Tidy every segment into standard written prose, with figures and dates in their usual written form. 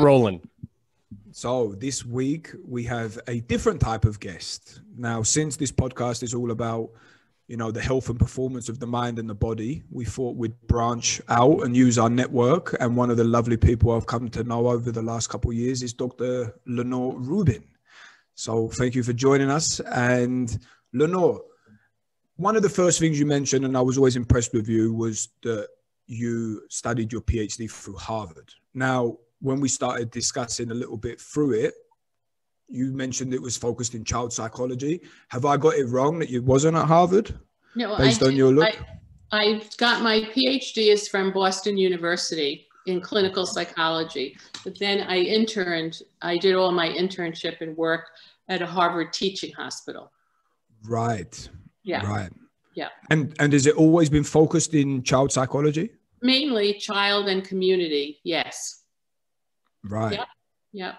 rolling. So this week we have a different type of guest. Now, since this podcast is all about, the health and performance of the mind and the body, we thought we'd branch out and use our network. And one of the lovely people I've come to know over the last couple of years is Dr. Lenore Rubin. So thank you for joining us. And Lenore, one of the first things you mentioned, and I was always impressed with you, was that you studied your PhD through Harvard. Now, when we started discussing a little bit through it, you mentioned it was focused in child psychology. Have I got it wrong that it wasn't at Harvard? No, based on your look? I got my PhD is from Boston University in clinical psychology. But then I did all my internship and work at a Harvard teaching hospital. Right. Yeah. Right. Yeah. And has it always been focused in child psychology? Mainly child and community. Yes. Right. Yep. Yep.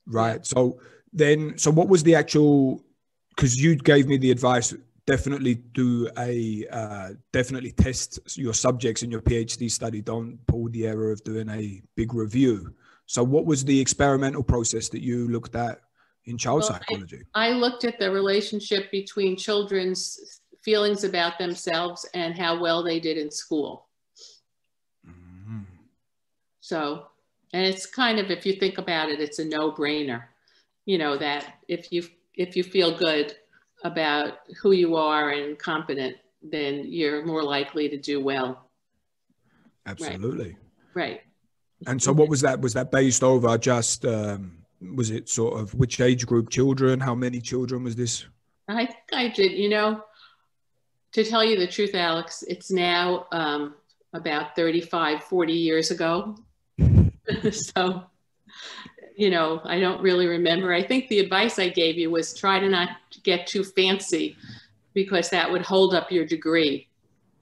Right. So what was the actual, because you gave me the advice, definitely definitely test your subjects in your PhD study. Don't pull the error of doing a big review. So what was the experimental process that you looked at in child psychology? I looked at the relationship between children's feelings about themselves and how well they did in school. Mm-hmm. So, and it's kind of, if you think about it, it's a no-brainer. That if you feel good about who you are and competent, then you're more likely to do well. Absolutely. Right. And so what was that? Was that based over just, was it sort of which age group children? How many children was this? I think I did, to tell you the truth, Alex, it's now about 35, 40 years ago. So, I don't really remember. I think the advice I gave you was try to not get too fancy because that would hold up your degree.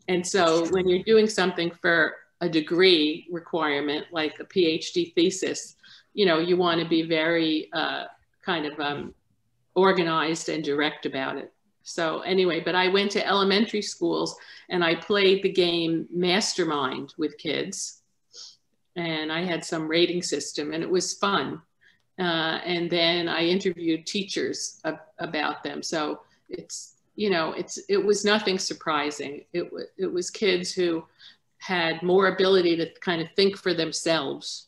And so when you're doing something for a degree requirement, like a PhD thesis, you want to be very organized and direct about it. So anyway, but I went to elementary schools and I played the game Mastermind with kids. And I had some rating system and it was fun. And then I interviewed teachers about them. So it was nothing surprising. It was kids who had more ability to kind of think for themselves,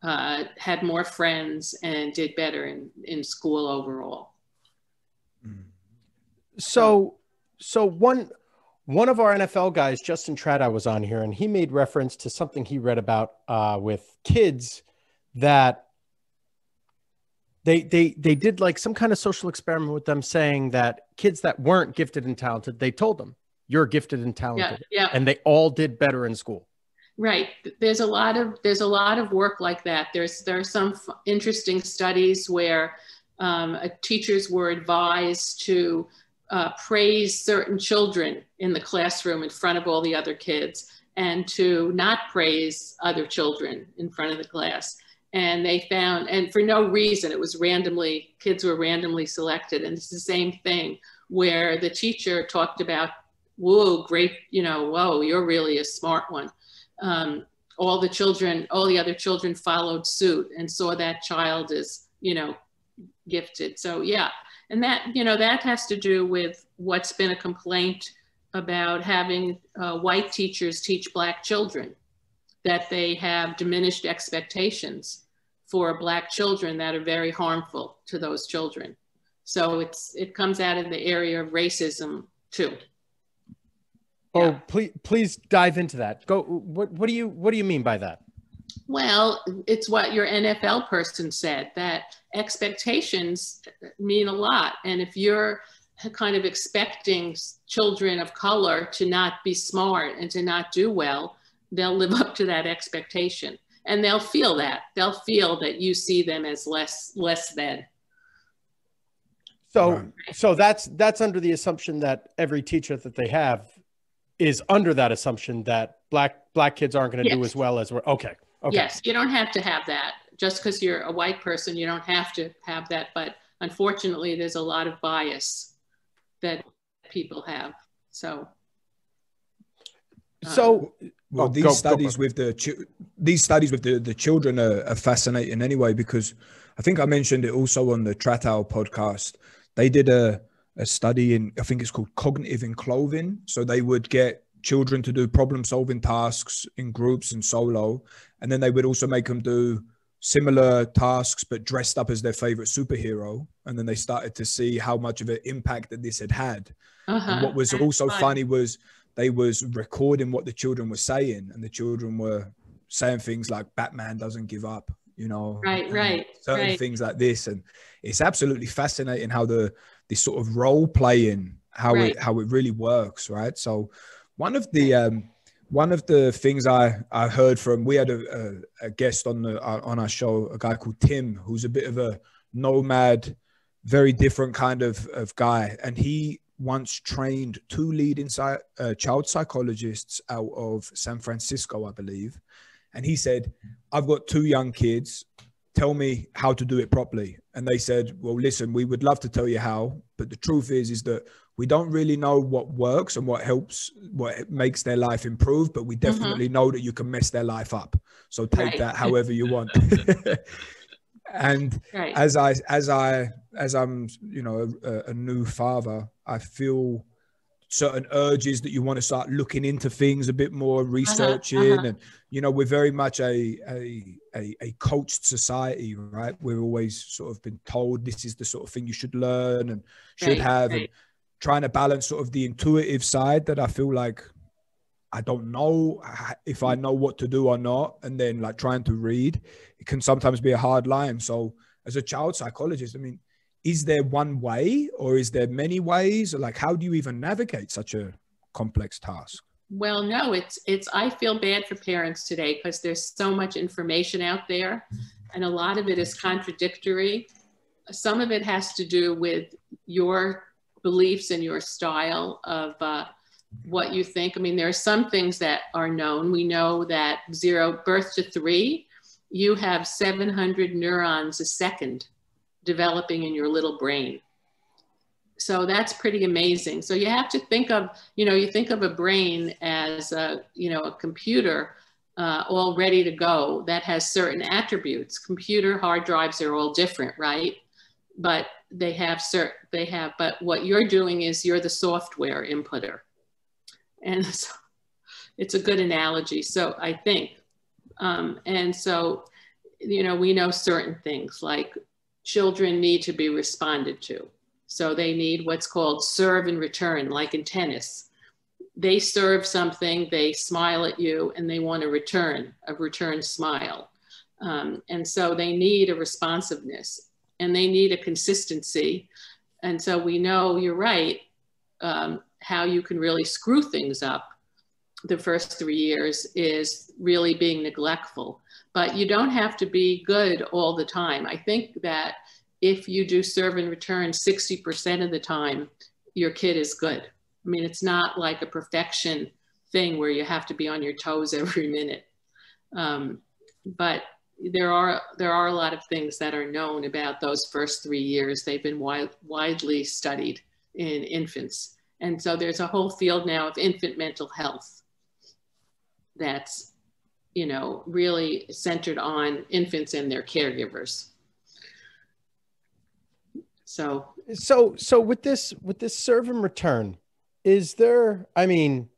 had more friends, and did better in school overall. So one of our NFL guys, Justin Trada, was on here, and he made reference to something he read about with kids that they did like some kind of social experiment with them, saying that kids that weren't gifted and talented, they told them, you're gifted and talented. Yeah. And they all did better in school. Right. There's a lot of work like that. There are some interesting studies where teachers were advised to praise certain children in the classroom in front of all the other kids and to not praise other children in front of the class. And they found, and for no reason, it was kids were randomly selected. And it's the same thing where the teacher talked about, whoa, great, whoa, you're really a smart one. All the other children followed suit and saw that child as, gifted. So yeah. And that, that has to do with what's been a complaint about having white teachers teach Black children, that they have diminished expectations for Black children that are very harmful to those children. So it comes out in the area of racism too. Oh, yeah. Please dive into that. Go. What do you mean by that? Well, it's what your NFL person said, that expectations mean a lot. And if you're kind of expecting children of color to not be smart and to not do well, they'll live up to that expectation. And they'll feel that. They'll feel that you see them as less than. So that's under the assumption that every teacher that they have is under that assumption that black kids aren't going to do as well as we're okay. Yes, you don't have to have that. Just because you're a white person, you don't have to have that. But unfortunately, there's a lot of bias that people have. So Well, these studies with the children are fascinating anyway, because I think I mentioned it also on the Tratow podcast. They did a study in, I think it's called cognitive enclothing. So they would get children to do problem solving tasks in groups and solo, and then they would also make them do similar tasks but dressed up as their favorite superhero. And then they started to see how much of an impact that this had. And what was also funny was they was recording what the children were saying, and the children were saying things like Batman doesn't give up, you know, certain things like this. And it's absolutely fascinating how this sort of role playing, how it really works. Right. So one of the things I heard from, we had a guest on our show, a guy called Tim, who's a bit of a nomad, very different kind of guy. And he once trained 2 leading child psychologists out of San Francisco, I believe. And he said, I've got 2 young kids. Tell me how to do it properly. And they said, well, listen, we would love to tell you how, but the truth is that we don't really know what works and what helps, what makes their life improve, but we definitely know that you can mess their life up. So take that however you want. And as I'm, you know, a new father, I feel certain urges that you want to start looking into things a bit more, researching. And, you know, we're very much a coached society, right? We're always sort of been told this is the sort of thing you should learn and should have, and trying to balance sort of the intuitive side that I feel like I don't know if I know what to do or not. And then like trying to read, it can sometimes be a hard line. So as a child psychologist, I mean, is there one way or is there many ways? Or like, how do you even navigate such a complex task? Well, no, I feel bad for parents today because there's so much information out there and a lot of it is contradictory. Some of it has to do with your beliefs and your style of what you think. I mean, there are some things that are known. We know that birth to 3, you have 700 neurons a second developing in your little brain. So that's pretty amazing. So you have to think of, you think of a brain as a computer all ready to go that has certain attributes. Computer hard drives are all different, right? But but what you're doing is you're the software inputter. And so it's a good analogy. So I think, and so, we know certain things like children need to be responded to. So they need what's called serve and return, like in tennis. They serve something, they smile at you, and they want a return smile. And so they need a responsiveness and they need a consistency. And so we know, you're right, how you can really screw things up the first 3 years is really being neglectful. But you don't have to be good all the time. I think that if you do serve and return 60% of the time, your kid is good. I mean, it's not like a perfection thing where you have to be on your toes every minute. But there are a lot of things that are known about those first 3 years. They've been widely studied in infants. And so there's a whole field now of infant mental health that's, really centered on infants and their caregivers. So with this serve and return, is there, I mean,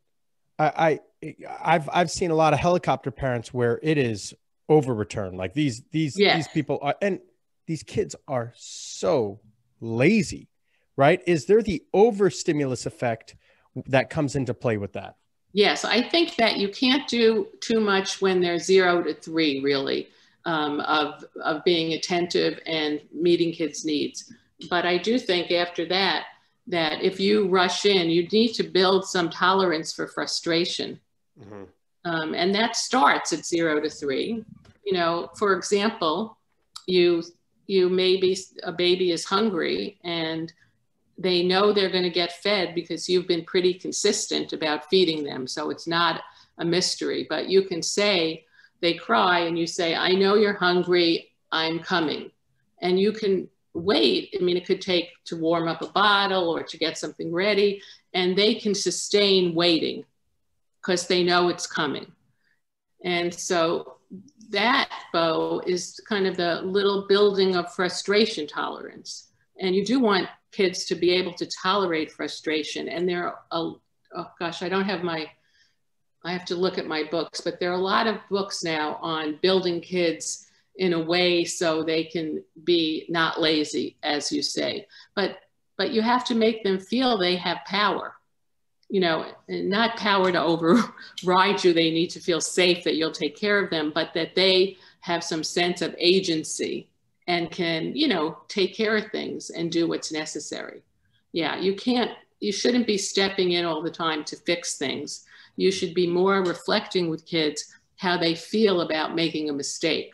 I've seen a lot of helicopter parents where it is over return. Like these people are, and these kids are so lazy, right? Is there the overstimulus effect that comes into play with that? Yes, I think that you can't do too much when they're 0 to 3, really, of being attentive and meeting kids' needs. But I do think after that if you rush in, you need to build some tolerance for frustration. Mm-hmm. And that starts at 0 to 3. For example, you maybe a baby is hungry and they know they're going to get fed because you've been pretty consistent about feeding them. So it's not a mystery, but you can say, they cry and you say, I know you're hungry, I'm coming. And you can wait. I mean, it could take to warm up a bottle or to get something ready, and they can sustain waiting because they know it's coming. And so that, Bo, is kind of the little building of frustration tolerance. And you do want kids to be able to tolerate frustration. And there are, oh gosh, I have to look at my books, but there are a lot of books now on building kids in a way so they can be not lazy, as you say. But you have to make them feel they have power. You know, not power to override you. They need to feel safe that you'll take care of them, but that they have some sense of agency and can, you know, take care of things and do what's necessary. Yeah, you shouldn't be stepping in all the time to fix things. You should be more reflecting with kids how they feel about making a mistake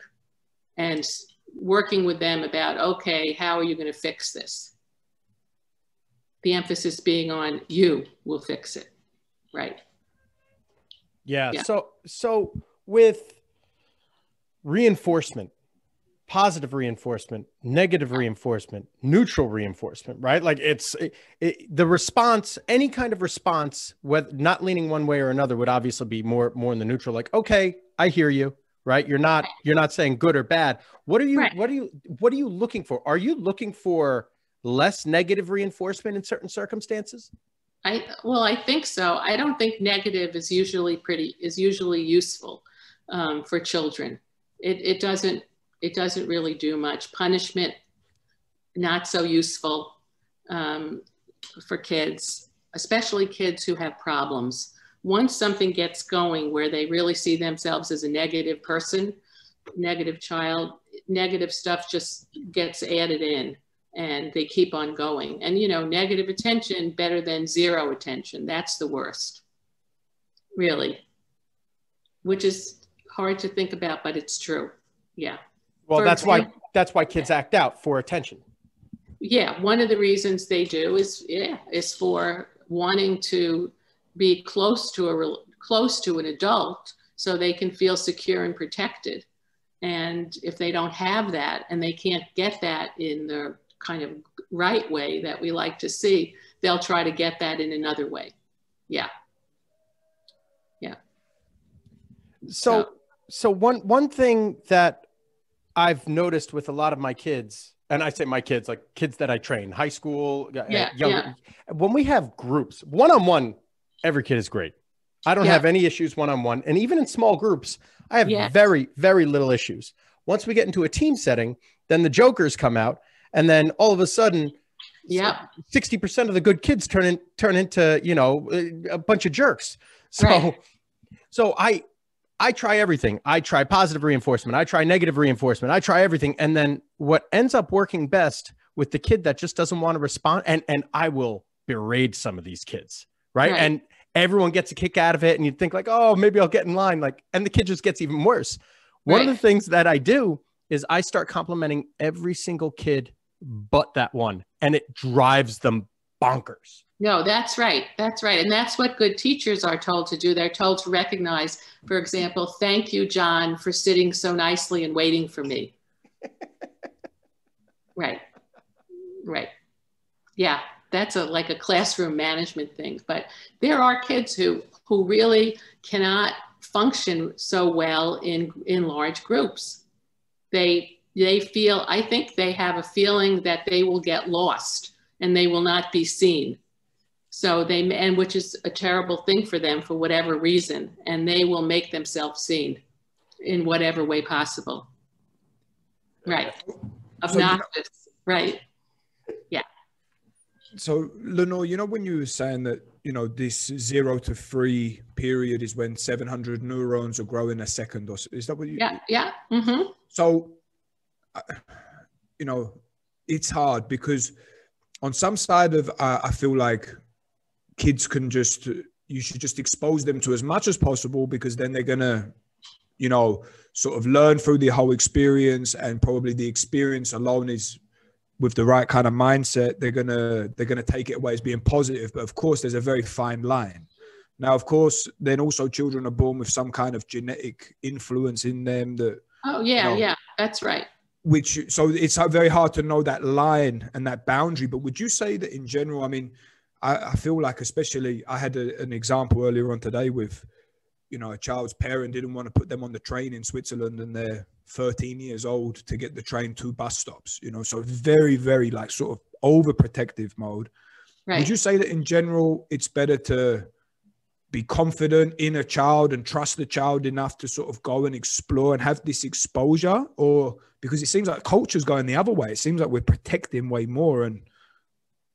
and working with them about, okay, how are you going to fix this? The emphasis being on you will fix it, right? Yeah. So with reinforcement, positive reinforcement, negative reinforcement, neutral reinforcement, right? Like the response, any kind of response, whether not leaning one way or another, would obviously be more in the neutral. Like, okay, I hear you, right? You're not saying good or bad. What are you looking for? Are you looking for less negative reinforcement in certain circumstances? I think so. I don't think negative is usually useful for children. It doesn't really do much. Punishment, not so useful for kids, especially kids who have problems. Once something gets going where they really see themselves as a negative person, negative child, negative stuff just gets added in and they keep on going. And, you know, negative attention better than zero attention. That's the worst, really, which is hard to think about, but it's true. Yeah. Well, that's why kids act out for attention. Yeah. One of the reasons they do is for wanting to be close to an adult so they can feel secure and protected. And if they don't have that and they can't get that in the kind of right way that we like to see, they'll try to get that in another way. Yeah. Yeah. So one thing that I've noticed with a lot of my kids, and I say my kids, like kids that I train, high school, younger, when we have groups, one-on-one, every kid is great. I don't have any issues one-on-one. And even in small groups, I have very, very little issues. Once we get into a team setting, then the jokers come out. And then all of a sudden, 60% of the good kids turn into, you know, a bunch of jerks. So I try everything. I try positive reinforcement. I try negative reinforcement. I try everything. And then what ends up working best with the kid that just doesn't want to respond, and I will berate some of these kids, right? And everyone gets a kick out of it. And you think like, oh, maybe I'll get in line. Like, and the kid just gets even worse. One of the things that I do is I start complimenting every single kid but that one. And it drives them bonkers. No, that's right. That's right. And that's what good teachers are told to do. They're told to recognize, for example, thank you, John, for sitting so nicely and waiting for me. Right. Yeah, that's like a classroom management thing. But there are kids who really cannot function so well in large groups. They feel, I think they have a feeling that they will get lost and they will not be seen. So and which is a terrible thing for them for whatever reason, and they will make themselves seen in whatever way possible. Right. Obnoxious. Right. Yeah. So Lenore, you know, when you were saying that, you know, this 0 to 3 period is when 700 neurons are growing a second, or is that what you? Yeah. Mm-hmm. So, you know, it's hard because on some side of, I feel like kids you should just expose them to as much as possible, because then they're going to, you know, sort of learn through the whole experience, and probably the experience alone is with the right kind of mindset. They're going to take it away as being positive. But of course, there's a very fine line. Now, of course, then also children are born with some kind of genetic influence in them that. Oh, yeah, you know, that's right. So it's very hard to know that line and that boundary. But would you say that in general, I mean, I feel like, especially I had an example earlier on today with you know, a child's parent didn't want to put them on the train in Switzerland and they're 13 years old to get the train 2 bus stops, you know, so very, very like sort of overprotective mode. Right. Would you say that in general, it's better to be confident in a child and trust the child enough to sort of go and explore and have this exposure? Or because it seems like culture's going the other way, it seems like we're protecting way more,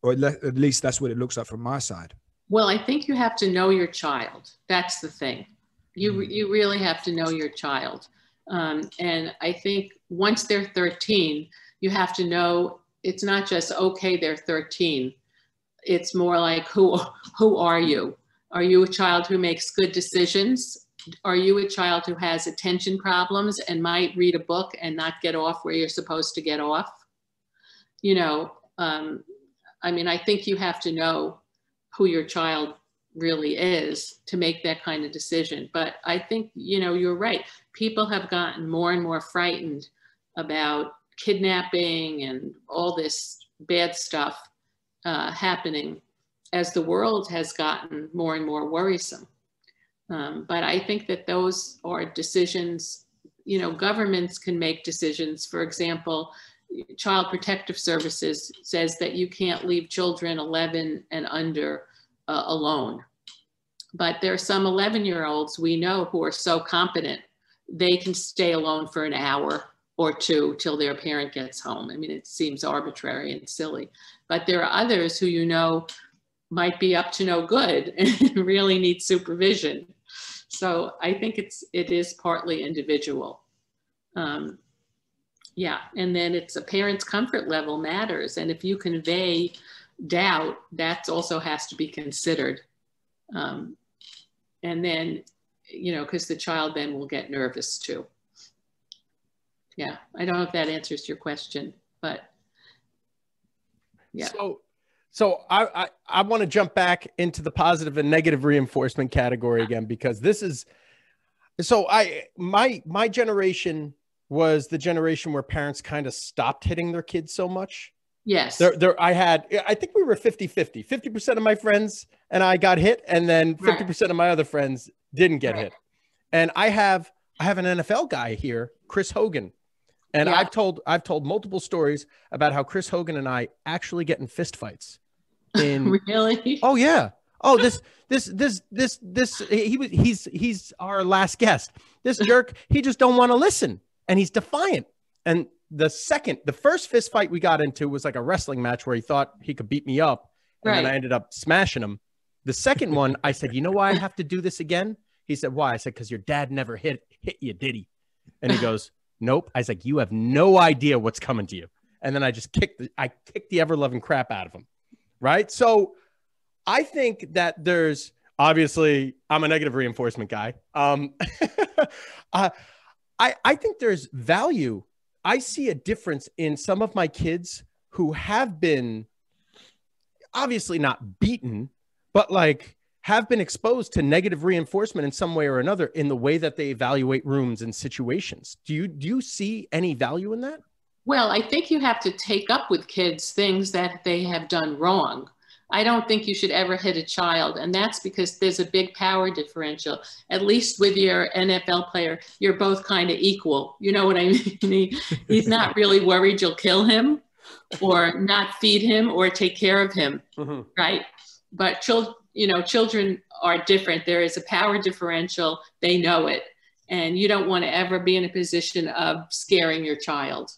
or at least that's what it looks like from my side. Well, I think you have to know your child. That's the thing. You really have to know your child. And I think once they're 13, you have to know it's not just, okay, they're 13. It's more like, who are you? Are you a child who makes good decisions? Are you a child who has attention problems and might read a book and not get off where you're supposed to get off? You know, I mean, I think you have to know who your child really is to make that kind of decision. But I think, you know, you're right. People have gotten more and more frightened about kidnapping and all this bad stuff happening as the world has gotten more and more worrisome. But I think that those are decisions, you know, governments can make decisions. For example, Child Protective Services says that you can't leave children 11 and under alone. But there are some 11-year-olds we know who are so competent, they can stay alone for an hour or two till their parent gets home. I mean, it seems arbitrary and silly, but there are others who, you know, might be up to no good and really need supervision. So I think it is partly individual. Yeah, and then it's a parent's comfort level matters. And if you convey doubt, that also has to be considered. And then, you know, because the child then will get nervous too. Yeah, I don't know if that answers your question, but yeah. So I want to jump back into the positive and negative reinforcement category again, because this is, so my generation was the generation where parents kind of stopped hitting their kids so much. Yes. I think we were 50-50. 50% of my friends and I got hit, and then 50% of my other friends didn't get hit. And I have an NFL guy here, Chris Hogan. And I've told multiple stories about how Chris Hogan and I actually get in fist fights. Really? Oh yeah. Oh, he's our last guest. This jerk, he just don't want to listen, and he's defiant. And the first fist fight we got into was like a wrestling match where he thought he could beat me up, and then I ended up smashing him. The second one, I said, "You know why I have to do this again?" He said, "Why?" I said, "Because your dad never hit you, did he?" And he goes, "Nope." I was like, "You have no idea what's coming to you." And then I just kicked the ever-loving crap out of him. Right? So I think that there's, obviously, I'm a negative reinforcement guy. I think there's value. I see a difference in some of my kids who have been obviously not beaten, but like have been exposed to negative reinforcement in some way or another in the way that they evaluate rooms and situations. Do you see any value in that? Well, I think you have to take up with kids things that they have done wrong. I don't think you should ever hit a child. And that's because there's a big power differential. At least with your NFL player, you're both kind of equal. You know what I mean? He's not really worried you'll kill him or not feed him or take care of him, right? But children are different. There is a power differential. They know it. And you don't want to ever be in a position of scaring your child.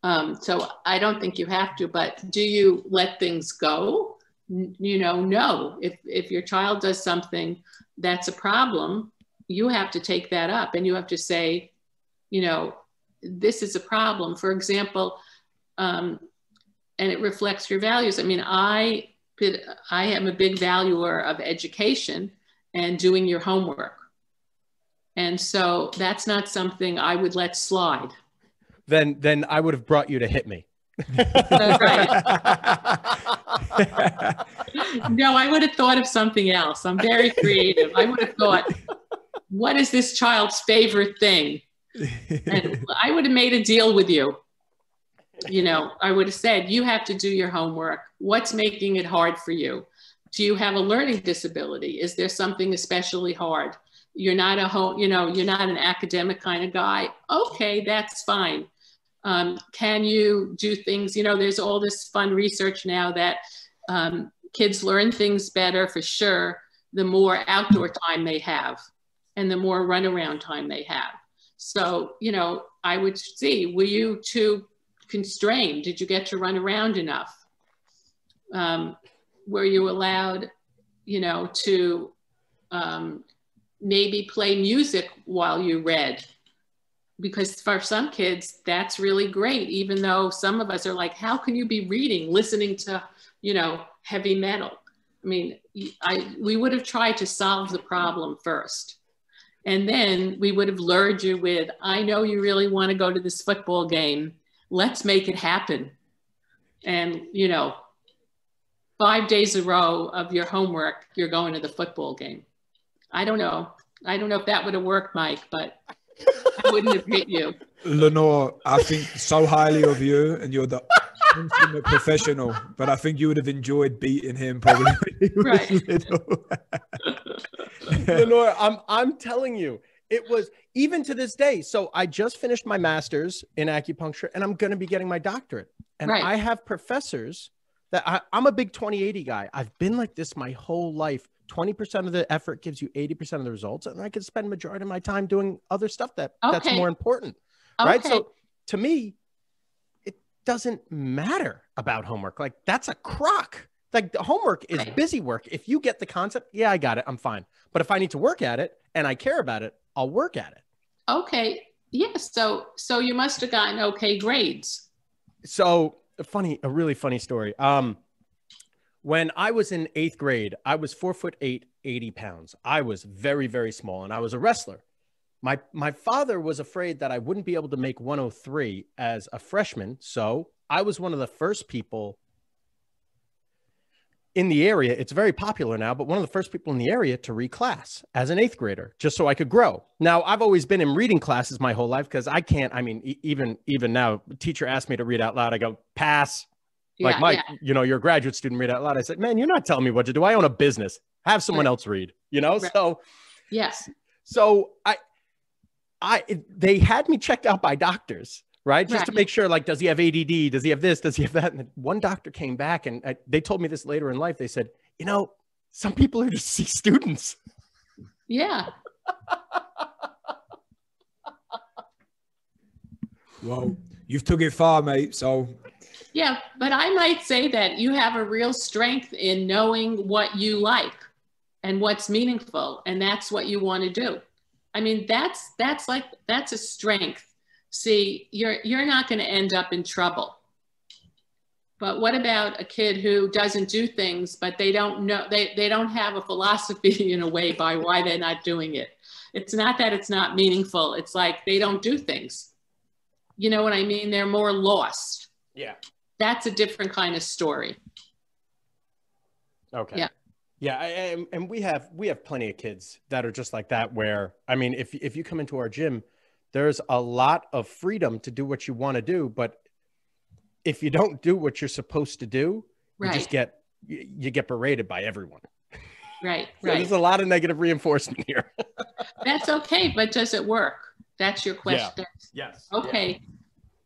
So I don't think you have to, but do you let things go? No. If your child does something that's a problem, you have to take that up and you have to say, this is a problem. For example, and it reflects your values. I mean, I am a big valuer of education and doing your homework. And so that's not something I would let slide. Then I would have brought you to hit me. Right. No, I would have thought of something else. I'm very creative. I would have thought, what is this child's favorite thing? And I would have made a deal with you. I would have said, you have to do your homework. What's making it hard for you? Do you have a learning disability? Is there something especially hard? you're not you're not an academic kind of guy. Okay, that's fine. Can you do things, there's all this fun research now that kids learn things better for sure, the more outdoor time they have and the more runaround time they have. So, I would see, were you too constrained? Did you get to run around enough? Were you allowed, to maybe play music while you read? Because for some kids, that's really great, even though some of us are like, how can you be reading, listening to, heavy metal? I mean, we would have tried to solve the problem first. And then we would have lured you with, I know you really want to go to this football game. Let's make it happen. And, 5 days a row of your homework, you're going to the football game. I don't know if that would have worked, Mike, but I wouldn't have hit you. Lenore, I think so highly of you, and you're the ultimate professional, but I think you would have enjoyed beating him probably when he was Right. little. Lenore, I'm telling you, it was even to this day. So I just finished my master's in acupuncture and I'm going to be getting my doctorate. And Right. I have professors that I'm a big 20-80 guy. I've been like this my whole life. 20% of the effort gives you 80% of the results. And I could spend majority of my time doing other stuff that's Okay. more important. Right. Okay. So to me, it doesn't matter about homework. Like that's a crock. Like the homework is Right. busy work. If you get the concept, yeah, I got it. I'm fine. But if I need to work at it and I care about it, I'll work at it. Okay. Yes. So you must have gotten okay grades. So a really funny story. When I was in 8th grade, I was 4'8", 80 pounds. I was very, very small and I was a wrestler. My father was afraid that I wouldn't be able to make 103 as a freshman. So I was one of the first people in the area. It's very popular now, but one of the first people in the area to reclass as an 8th grader, just so I could grow. Now, I've always been in reading classes my whole life because I can't, even now, the teacher asked me to read out loud. I go, pass. Like, Yeah, Mike, yeah. You're a graduate student, read out loud. I said, man, you're not telling me what to do. I own a business. Have someone Right. else read, Right. So, Yes. so they had me checked out by doctors, right? Just to Right. make sure, like, does he have ADD? Does he have this? Does he have that? And one doctor came back and they told me this later in life. They said, some people are just C students. Yeah. Well, you've took it far, mate. So Yeah. But I might say that you have a real strength in knowing what you like and what's meaningful. And that's what you want to do. I mean, that's a strength. See, you're not going to end up in trouble. But what about a kid who doesn't do things, but they don't know, they don't have a philosophy in a way by why they're not doing it. It's not that it's not meaningful. It's like they don't do things. You know what I mean? They're more lost. Yeah. That's a different kind of story. Okay. Yeah. Yeah. And we have plenty of kids that are just like that, where, if you come into our gym, there's a lot of freedom to do what you want to do. But if you don't do what you're supposed to do, Right. you get berated by everyone. Right. So Right. there's a lot of negative reinforcement here. That's okay. But does it work? That's your question. Yes. Okay.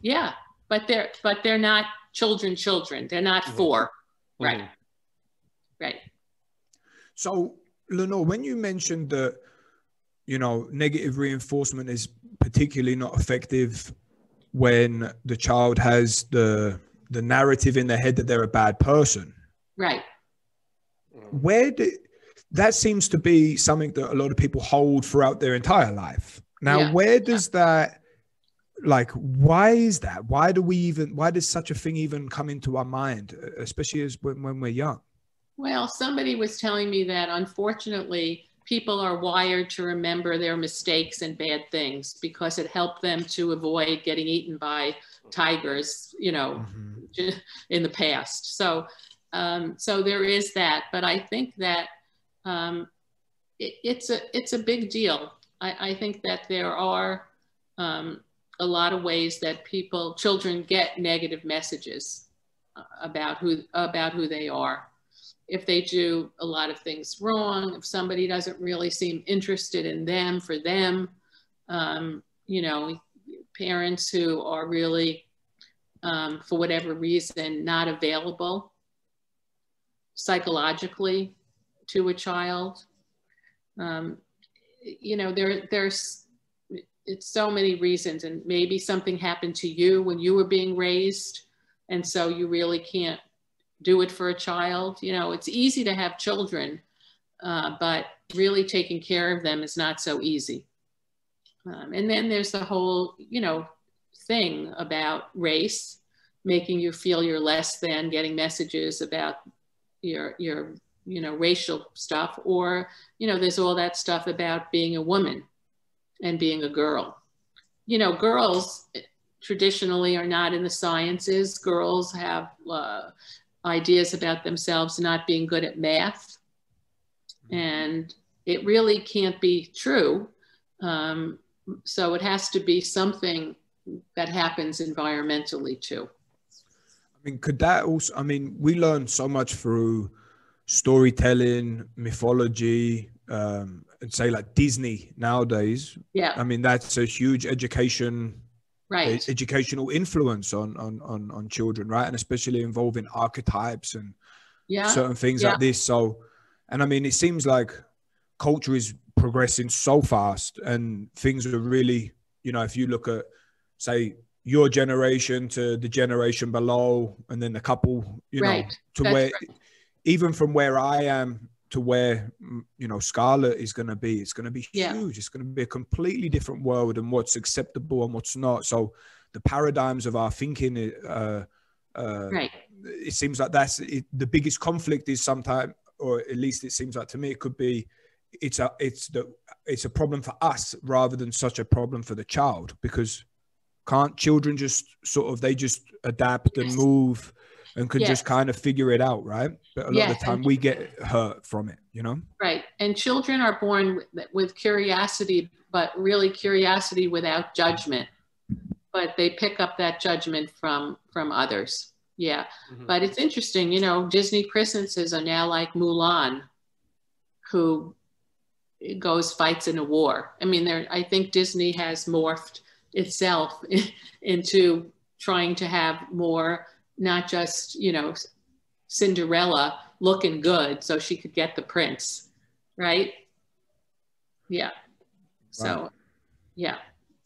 Yeah. But they're not children. They're not 4. Mm-hmm. Right. Right. So, Lenore, when you mentioned that, negative reinforcement is particularly not effective when the child has the narrative in their head that they're a bad person. Right. That seems to be something that a lot of people hold throughout their entire life. Now, Yeah. where does that, why is that? Why does such a thing even come into our mind, especially when we're young? Well, somebody was telling me that unfortunately people are wired to remember their mistakes and bad things because it helped them to avoid getting eaten by tigers, Mm-hmm. in the past. So there is that, but I think that it's a big deal. I think that there are a lot of ways that children get negative messages about who they are. if they do a lot of things wrong, if somebody doesn't really seem interested in them for them, you know, parents who are really, for whatever reason, not available psychologically to a child. You know, there's it's so many reasons, and maybe something happened to you when you were being raised, and so you really can't do it for a child. You know, it's easy to have children, but really taking care of them is not so easy. And then there's the whole, you know, thing about race, making you feel you're less than, getting messages about your you know, racial stuff, or, you know, there's all that stuff about being a woman and being a girl. You know, girls traditionally are not in the sciences. Girls have ideas about themselves not being good at math. And it really can't be true. So it has to be something that happens environmentally too. I mean, could that also, I mean, we learn so much through storytelling, mythology, and say like Disney nowadays. Yeah. I mean, that's a huge educational influence on children, right? And especially involving archetypes and certain things like this. So, and I mean, it seems like culture is progressing so fast, and things are really, you know, if you look at, say, your generation to the generation below, and then a couple, you know, to where, even from where I am to where, you know, Scarlett is going to be, it's going to be huge. It's going to be a completely different world, and what's acceptable and what's not. So the paradigms of our thinking, it seems like that's it, the biggest conflict is sometimes, or at least it seems like to me, it could be, it's a problem for us rather than such a problem for the child, because can't children just sort of, they just adapt and move and can just kind of figure it out, right? But a lot of the time we get hurt from it, you know? Right. And children are born with curiosity, but really curiosity without judgment. But they pick up that judgment from others. Yeah. Mm-hmm. But it's interesting, you know, Disney princesses are now like Mulan, who fights in a war. I mean, I think Disney has morphed itself into trying to have more, not just, you know, Cinderella looking good so she could get the prince, right? Yeah. So, yeah,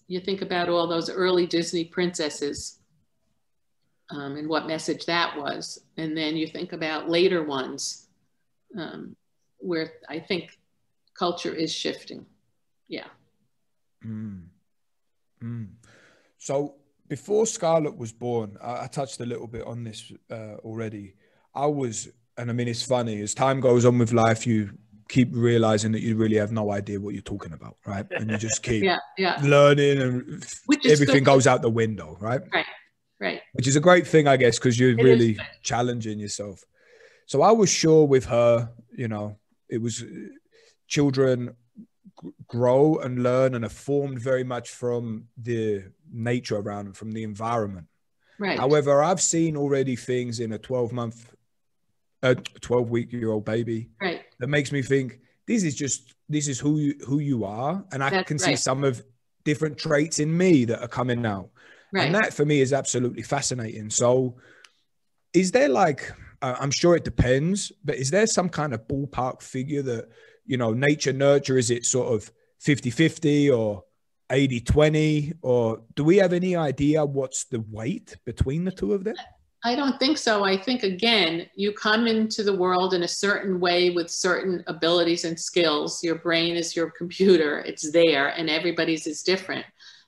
you think about all those early Disney princesses and what message that was. And then you think about later ones where I think culture is shifting. Yeah. So before Scarlett was born, I touched a little bit on this already. And I mean, it's funny, as time goes on with life, you keep realizing that you really have no idea what you're talking about, right? And you just keep learning, and everything goes out the window, right? Right. Which is a great thing, I guess, because you're really challenging yourself. So I was sure with her, you know, it was children grow and learn and are formed very much from the nature around them, from the environment. Right. However, I've seen already things in a 12-week-old baby that makes me think this is who you are, and I can see some of different traits in me that are coming out. And that for me is absolutely fascinating. So is there like, I'm sure it depends, but is there some kind of ballpark figure that, you know, nature nurture, is it sort of 50-50 or 80-20, or do we have any idea what's the weight between the two of them? I don't think so. I think, again, you come into the world in a certain way with certain abilities and skills. Your brain is your computer. It's there, and everybody's is different.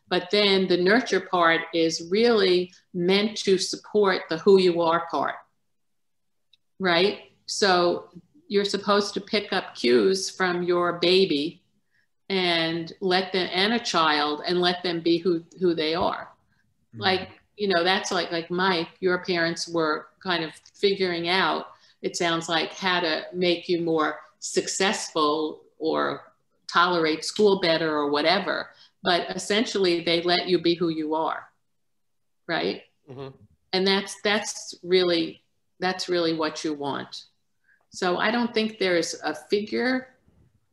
But then the nurture part is really meant to support the who you are part, right? So you're supposed to pick up cues from your baby and and a child, and let them be who they are. Mm-hmm. Like, you know, that's like Mike, your parents were kind of figuring out, it sounds like, how to make you more successful or tolerate school better or whatever. But essentially they let you be who you are, right? Mm-hmm. And that's really what you want. So I don't think there's a figure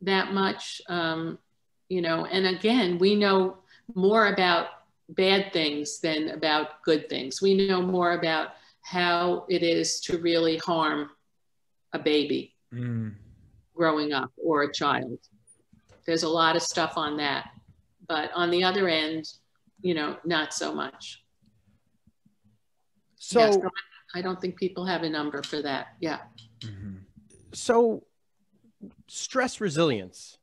that much, you know, and again, we know more about bad things than about good things. We know more about how it is to really harm a baby growing up or a child. There's a lot of stuff on that, but on the other end, you know, not so much. So, yeah, so I don't think people have a number for that. Yeah. So stress resilience,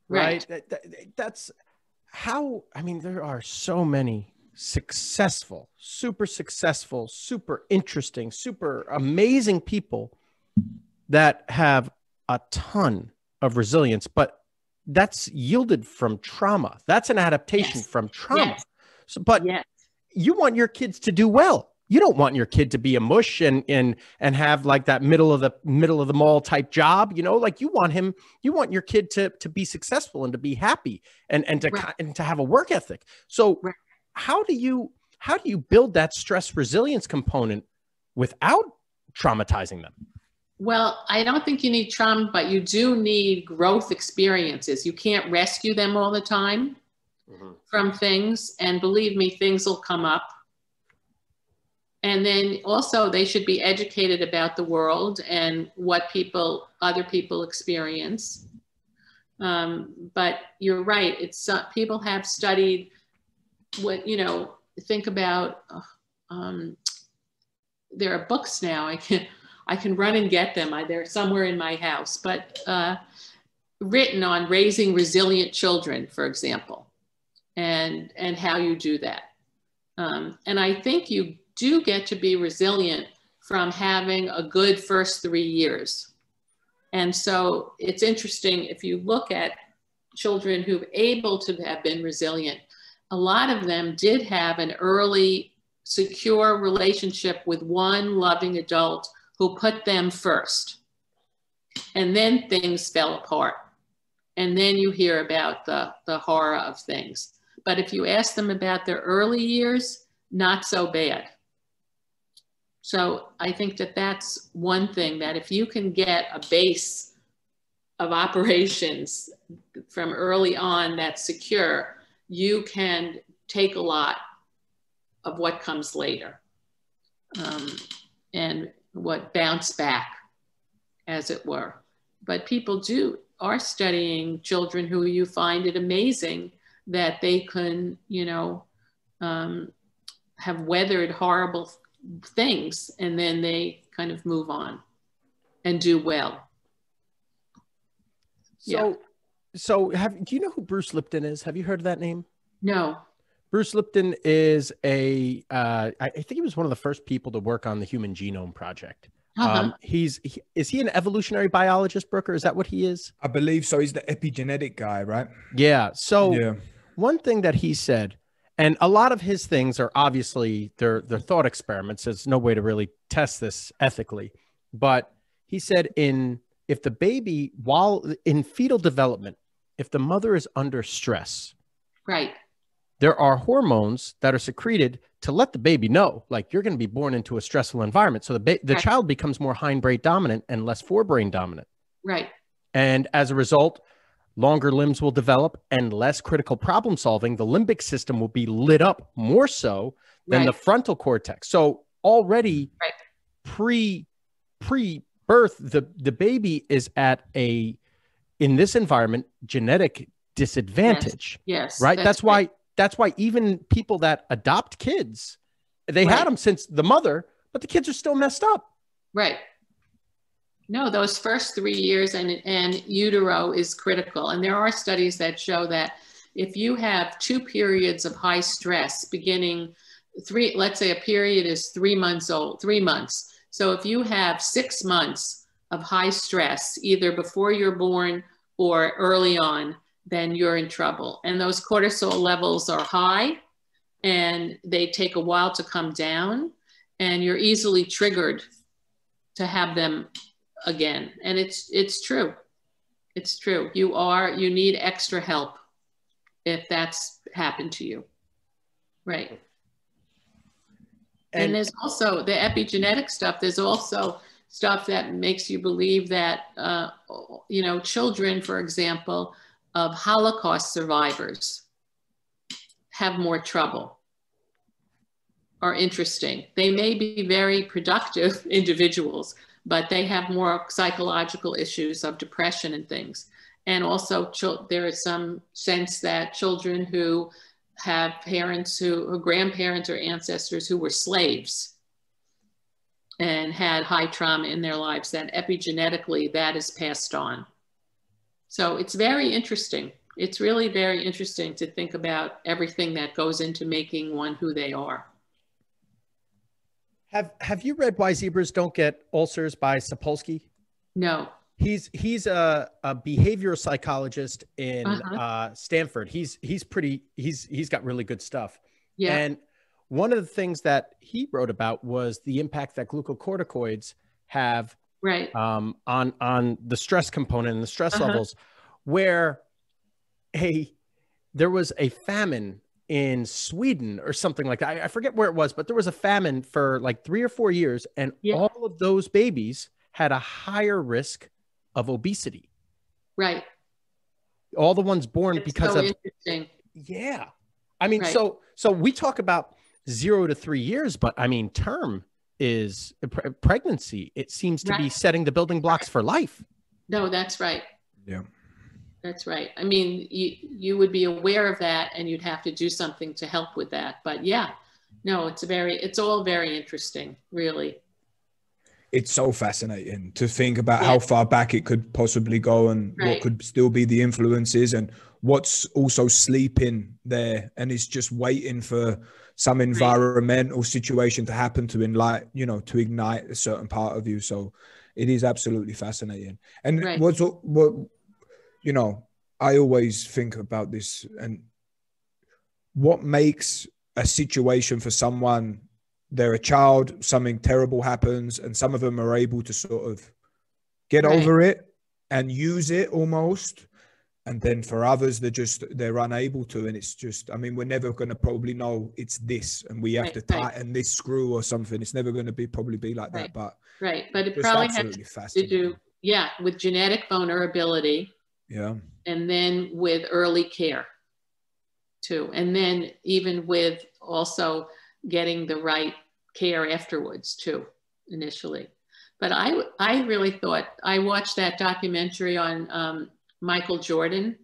right? That's how, I mean, there are so many successful, super interesting, super amazing people that have a ton of resilience, but that's yielded from trauma. That's an adaptation from trauma. So, but you want your kids to do well. You don't want your kid to be a mush and have like that middle of the mall type job, you know, like you want your kid to be successful and to be happy and to have a work ethic. So how do you build that stress resilience component without traumatizing them? Well, I don't think you need trauma, but you do need growth experiences. You can't rescue them all the time from things. And believe me, things will come up. And then also they should be educated about the world and what other people experience. But you're right. It's people have studied what, you know, think about, there are books now. I can run and get them. They're somewhere in my house, but written on raising resilient children, for example, and how you do that. And I think you do get to be resilient from having a good first 3 years. And so it's interesting if you look at children who've able to have been resilient, a lot of them did have an early secure relationship with one loving adult who put them first. And then things fell apart. And then you hear about the horror of things. But if you ask them about their early years, not so bad. So I think that that's one thing, that if you can get a base of operations from early on that's secure, you can take a lot of what comes later and what bounce back, as it were. But people are studying children who you find it amazing that they can, you know, have weathered horrible things, and then they kind of move on and do well. So do you know who Bruce Lipton is? Have you heard of that name? No. Bruce Lipton is I think he was one of the first people to work on the Human Genome Project. Is he an evolutionary biologist, Brooker? Is that what he is? I believe so. He's the epigenetic guy, right? Yeah. So one thing that he said, and a lot of his things are obviously they're thought experiments. There's no way to really test this ethically. But he said if the baby, while in fetal development, if the mother is under stress, right, there are hormones that are secreted to let the baby know, like, you're going to be born into a stressful environment. So the child becomes more hindbrain dominant and less forebrain dominant. Right. And as a result, longer limbs will develop and less critical problem solving. The limbic system will be lit up more so than the frontal cortex. So already pre-birth, the baby is at in this environment, genetic disadvantage. Yes. Right. That's why even people that adopt kids, they had them since the mother, but the kids are still messed up. Right. No, those first 3 years and utero is critical. And there are studies that show that if you have 2 periods of high stress beginning let's say a period is 3 months old, 3 months. So if you have 6 months of high stress, either before you're born or early on, then you're in trouble. And those cortisol levels are high and they take a while to come down, and you're easily triggered to have them again. And it's true. It's true. You need extra help if that's happened to you. Right. And there's also the epigenetic stuff. There's also stuff that makes you believe that, you know, children, for example, of Holocaust survivors have more trouble, are interesting. They may be very productive individuals, but they have more psychological issues of depression and things. And also there is some sense that children who have parents or grandparents or ancestors who were slaves and had high trauma in their lives, that epigenetically that is passed on. So it's very interesting. It's really very interesting to think about everything that goes into making one who they are. Have you read Why Zebras Don't Get Ulcers by Sapolsky? No. He's a behavioral psychologist in Stanford. He's got really good stuff. Yeah. And one of the things that he wrote about was the impact that glucocorticoids have on the stress component and the stress levels, where there was a famine in Sweden or something like that. I forget where it was, but there was a famine for like 3 or 4 years, and all of those babies had a higher risk of obesity. Right. All the ones born because so of interesting. Yeah. I mean, so we talk about 0 to 3 years, but I mean, term is pregnancy. It seems to be setting the building blocks for life. No, that's right. Yeah. That's right. I mean, you would be aware of that and you'd have to do something to help with that. But yeah, no, it's all very interesting, really. It's so fascinating to think about how far back it could possibly go and what could still be the influences and what's also sleeping there and is just waiting for some environmental situation to happen to to ignite a certain part of you. So it is absolutely fascinating. And I always think about this, and what makes a situation for someone, they're a child, something terrible happens, and some of them are able to sort of get over it and use it almost. And then for others, they're unable to. And it's just, I mean, we're never going to probably know it's this and we have to tighten this screw or something. It's never going to probably be like that. But but it probably has to do, with genetic vulnerability. Yeah. And then with early care too. And then even with also getting the right care afterwards too, initially. But I really thought, I watched that documentary on Michael Jordan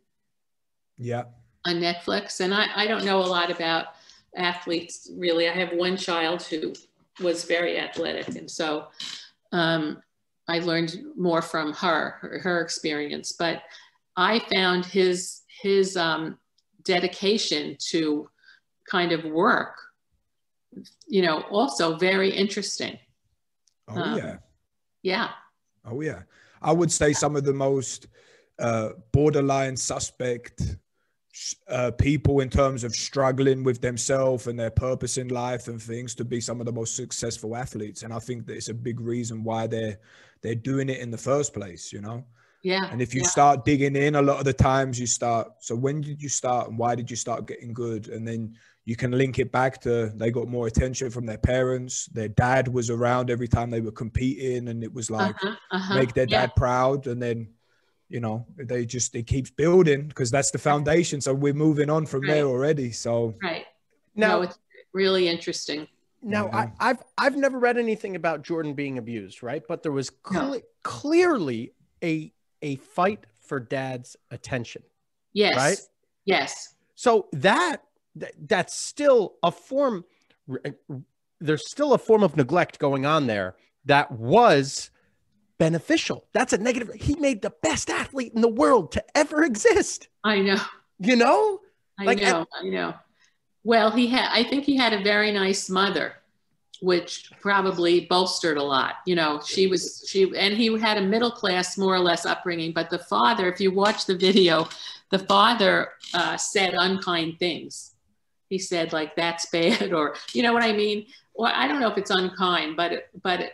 on Netflix. And I don't know a lot about athletes, really. I have one child who was very athletic. And so I learned more from her experience. But I found his dedication to kind of work, also very interesting. Oh, yeah. Oh, yeah. I would say some of the most borderline suspect people in terms of struggling with themselves and their purpose in life and things to be some of the most successful athletes. And I think that it's a big reason why they're doing it in the first place, Yeah. And if you start digging in, a lot of the times so when did you start and why did you start getting good? And then you can link it back to they got more attention from their parents. Their dad was around every time they were competing and it was like, make their dad proud. And then, it keeps building because that's the foundation. So we're moving on from there already. So now it's really interesting. Now I've never read anything about Jordan being abused, right? But there was clearly a fight for dad's attention. Yes. Right? Yes. So that's still a form. There's still a form of neglect going on there that was beneficial. That's a negative. He made the best athlete in the world to ever exist. I know. I know. Well, I think he had a very nice mother, which probably bolstered a lot. And he had a middle class, more or less upbringing, but the father, if you watch the video, the father said unkind things. He said like, that's bad, or, you know what I mean? Well, I don't know if it's unkind, but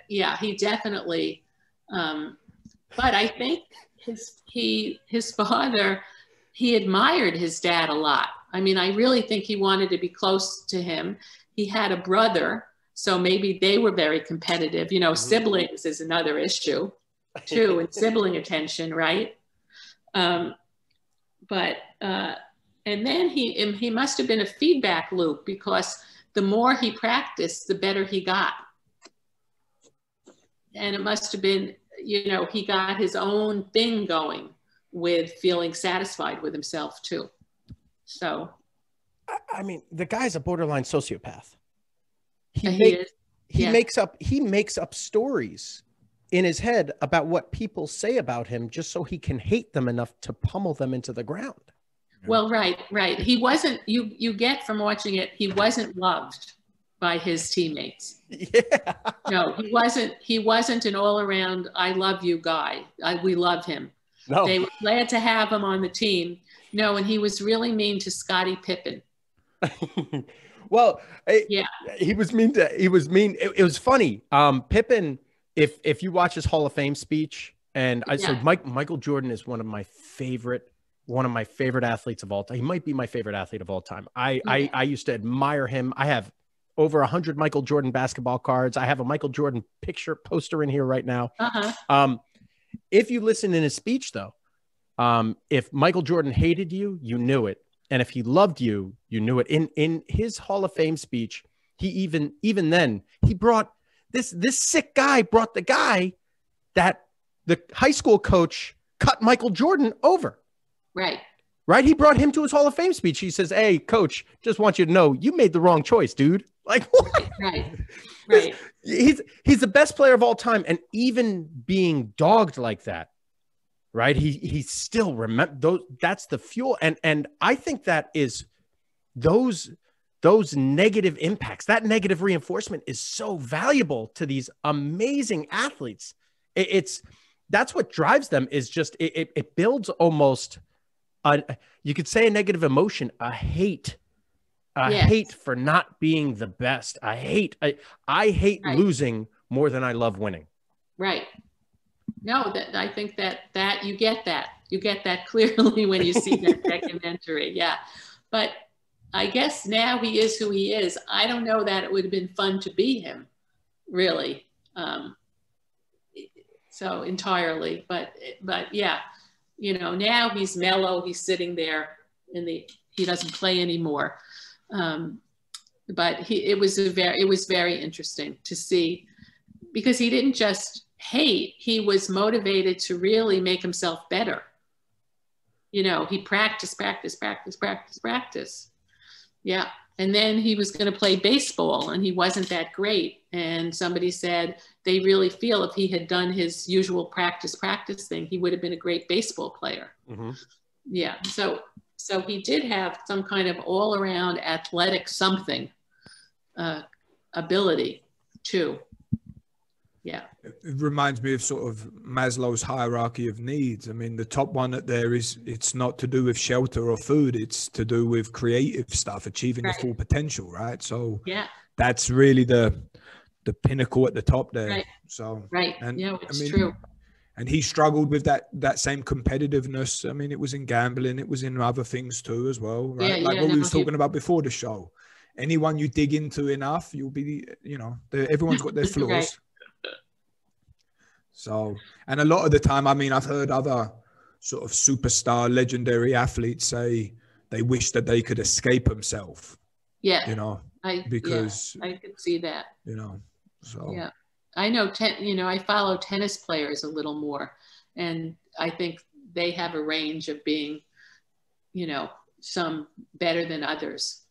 he definitely, but I think his father, he admired his dad a lot. I mean, I really think he wanted to be close to him. He had a brother. So maybe they were very competitive. You know, siblings is another issue too, and sibling attention, right? And then he must have been a feedback loop, because the more he practiced, the better he got. And it must have been, you know, he got his own thing going with feeling satisfied with himself too. So, I mean, the guy's a borderline sociopath. He makes up stories in his head about what people say about him just so he can hate them enough to pummel them into the ground. Well, right. He wasn't, you get from watching it, he wasn't loved by his teammates. Yeah. No, he wasn't an all around, I love you guy. We love him. No. They were glad to have him on the team. No, and he was really mean to Scottie Pippen. Well, yeah, he was mean. It was funny. Pippen, if you watch his Hall of Fame speech, and so Michael Jordan is one of my favorite athletes of all time. He might be my favorite athlete of all time. I used to admire him. I have over 100 Michael Jordan basketball cards. I have a Michael Jordan poster in here right now. If you listen in his speech, though, if Michael Jordan hated you, you knew it. And if he loved you, you knew it. In his Hall of Fame speech, he even then, he brought this sick guy brought the guy that the high school coach cut Michael Jordan over. Right. He brought him to his Hall of Fame speech. He says, "Hey, coach, just want you to know you made the wrong choice, dude." Like, what? Right. He's the best player of all time. And even being dogged like that, right? He still remember those. That's the fuel. And I think that is those negative impacts, that negative reinforcement is so valuable to these amazing athletes. That's what drives them, is just, it builds almost you could say a negative emotion, a hate for not being the best. I hate losing more than I love winning. Right. No, I think that you get that clearly when you see that documentary. Yeah. But I guess now he is who he is. I don't know that it would have been fun to be him, really. So entirely, but yeah, you know, now he's mellow. He's sitting there he doesn't play anymore. But it was very interesting to see, because he didn't just hate, he was motivated to really make himself better. You know, he practiced. Yeah. And then he was going to play baseball and he wasn't that great. And somebody said they really feel if he had done his usual practice thing, he would have been a great baseball player. Mm-hmm. Yeah. So he did have some kind of all around athletic something ability too. Yeah. It reminds me of sort of Maslow's hierarchy of needs. I mean, the top one there is, it's not to do with shelter or food. It's to do with creative stuff, achieving the full potential, right? So that's really the pinnacle at the top there. Right. So, and yeah, it's true. And he struggled with that same competitiveness. I mean, it was in gambling, it was in other things too as well, right? What we was talking about before the show. Anyone you dig into enough, you'll be, you know, everyone's got their flaws. Right. So, and a lot of the time, I mean, I've heard other sort of superstar legendary athletes say they wish that they could escape themselves. Yeah. You know, I could see that. You know, so. Yeah. I know, I follow tennis players a little more, and I think they have a range of being, you know, some better than others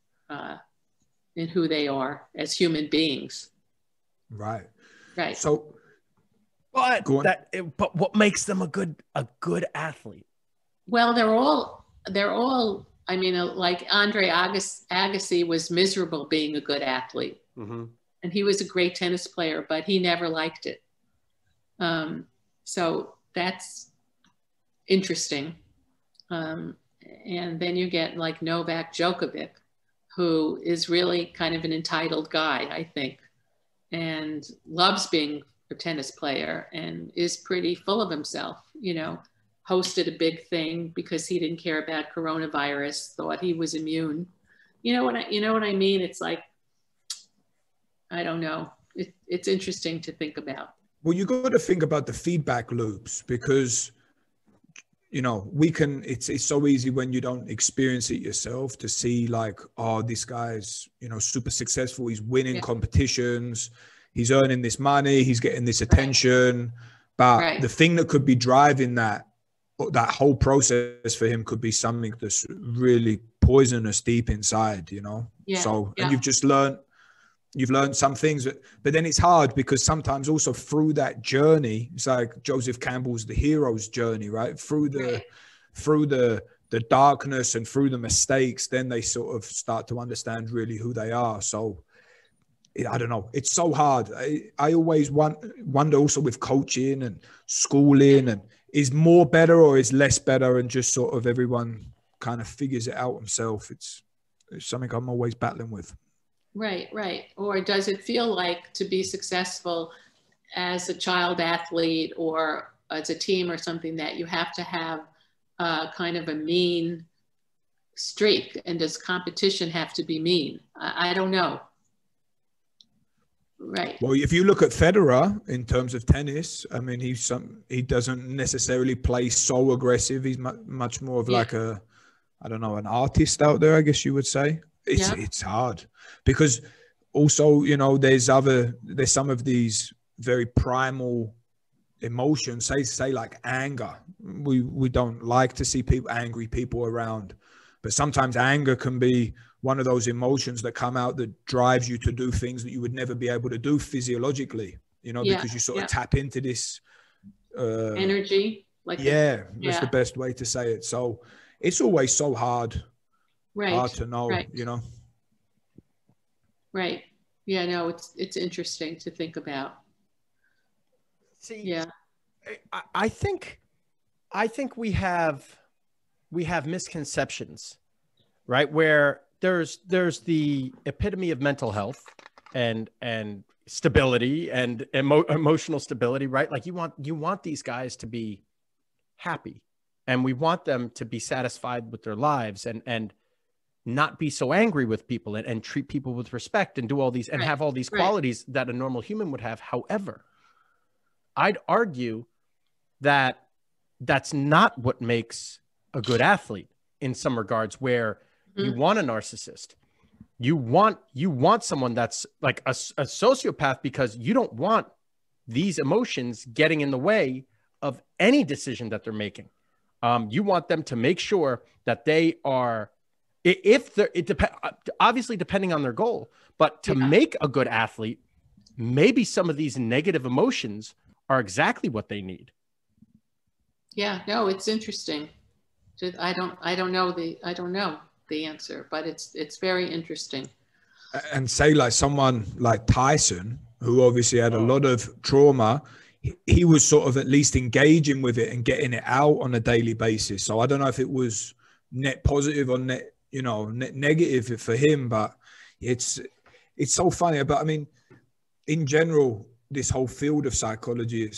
in who they are as human beings. Right. So, but what makes them a good athlete? Well, they're all. I mean, like Andre Agassi was miserable being a good athlete, and he was a great tennis player, but he never liked it. So that's interesting. And then you get like Novak Djokovic, who is really kind of an entitled guy, I think, and loves being a tennis player and is pretty full of himself, you know, hosted a big thing because he didn't care about coronavirus, thought he was immune. You know what I mean? It's like, I don't know. It's interesting to think about. Well, you got to think about the feedback loops, because it's so easy when you don't experience it yourself to see like, oh, this guy's, super successful. He's winning competitions. He's earning this money. He's getting this attention. But the thing that could be driving that whole process for him could be something that's really poisonous deep inside, and you've learned some things, but then it's hard because sometimes also through that journey, it's like Joseph Campbell's The Hero's Journey, right? Through the darkness and through the mistakes, then they sort of start to understand really who they are. So I don't know. It's so hard. I always wonder also with coaching and schooling, and is more better or is less better, and just sort of everyone kind of figures it out himself. It's something I'm always battling with. Right. Or does it feel like, to be successful as a child athlete or as a team or something, that you have to have kind of a mean streak? And does competition have to be mean? I don't know. Right. Well, if you look at Federer in terms of tennis, I mean, he doesn't necessarily play so aggressive. He's much more of like an artist out there, I guess you would say. It's hard because also, there's some of these very primal emotions, say like anger. We don't like to see angry people around, but sometimes anger can be one of those emotions that come out that drives you to do things that you would never be able to do physiologically, because you sort of tap into this energy. That's the best way to say it. So it's always so hard. Hard to know, Right. Yeah, no, it's interesting to think about. See, I think we have misconceptions, right? Where there's the epitome of mental health and stability and emotional stability, right? Like you want these guys to be happy, and we want them to be satisfied with their lives and not be so angry with people and treat people with respect and do all these and have all these qualities that a normal human would have. However, I'd argue that that's not what makes a good athlete in some regards, where you want a narcissist. You want someone that's like a sociopath, because you don't want these emotions getting in the way of any decision that they're making. You want them to make sure that they are, obviously depending on their goal, but to make a good athlete, maybe some of these negative emotions are exactly what they need. Yeah, no, it's interesting. I don't know the answer, but it's very interesting. And say like someone like Tyson, who obviously had a lot of trauma, he was sort of at least engaging with it and getting it out on a daily basis. So I don't know if it was net positive or net negative for him, but it's so funny. But I mean, in general, this whole field of psychology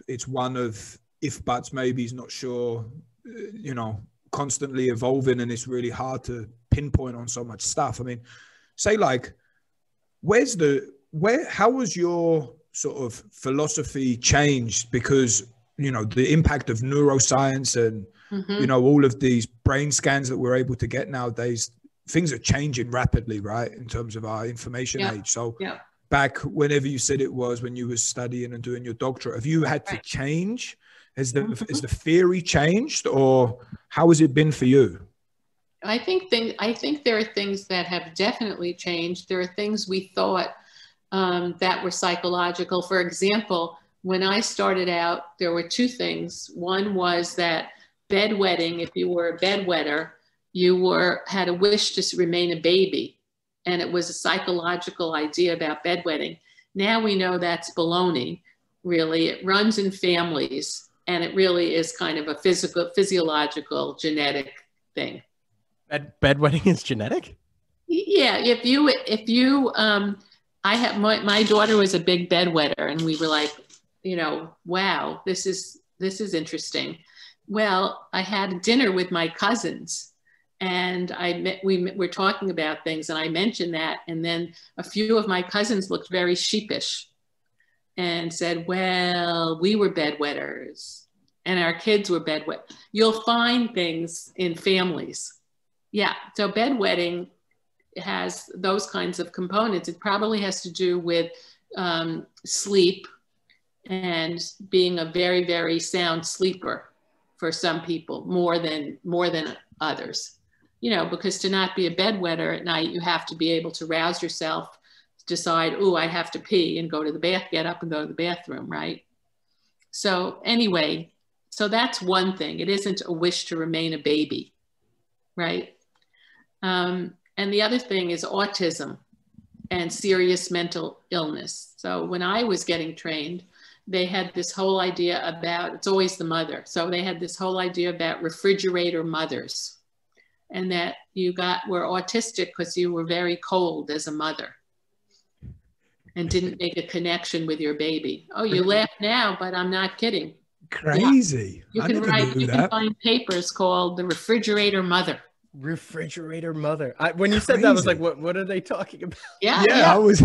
it's one of if buts, maybes, not sure, constantly evolving, and it's really hard to pinpoint on so much stuff. I mean, say like, how was your sort of philosophy changed? Because, the impact of neuroscience and, all of these brain scans that we're able to get nowadays, things are changing rapidly, right? In terms of our information age. So back whenever you said it was when you were studying and doing your doctorate, have you had to change? Has the theory changed, or how has it been for you? I think there are things that have definitely changed. There are things we thought that were psychological. For example, when I started out, there were two things. One was that bedwetting, if you were a bedwetter, you had a wish to remain a baby. And it was a psychological idea about bedwetting. Now we know that's baloney, really. It runs in families, and it really is kind of a physiological, genetic thing. Bedwetting is genetic? Yeah, I have my daughter was a big bedwetter, and we were like, wow, this is interesting. Well, I had dinner with my cousins, And we were talking about things, and I mentioned that. And then a few of my cousins looked very sheepish and said, well, we were bedwetters and our kids were bedwet. You'll find things in families. Yeah, so bedwetting has those kinds of components. It probably has to do with sleep and being a very, very sound sleeper for some people, more than others. You know, because to not be a bedwetter at night, you have to be able to rouse yourself, decide, oh, I have to pee, and go to the bath, get up and go to the bathroom, right? So anyway, so that's one thing. It isn't a wish to remain a baby, right? And the other thing is autism and serious mental illness. So when I was getting trained, they had this whole idea about, it's always the mother. So they had this whole idea about refrigerator mothers, and that you were autistic because you were very cold as a mother and didn't make a connection with your baby. Oh, you laugh now, but I'm not kidding. Crazy. Yeah. You can find papers called the refrigerator mother. Refrigerator mother. When you said that, I was like, what are they talking about? Yeah. I was.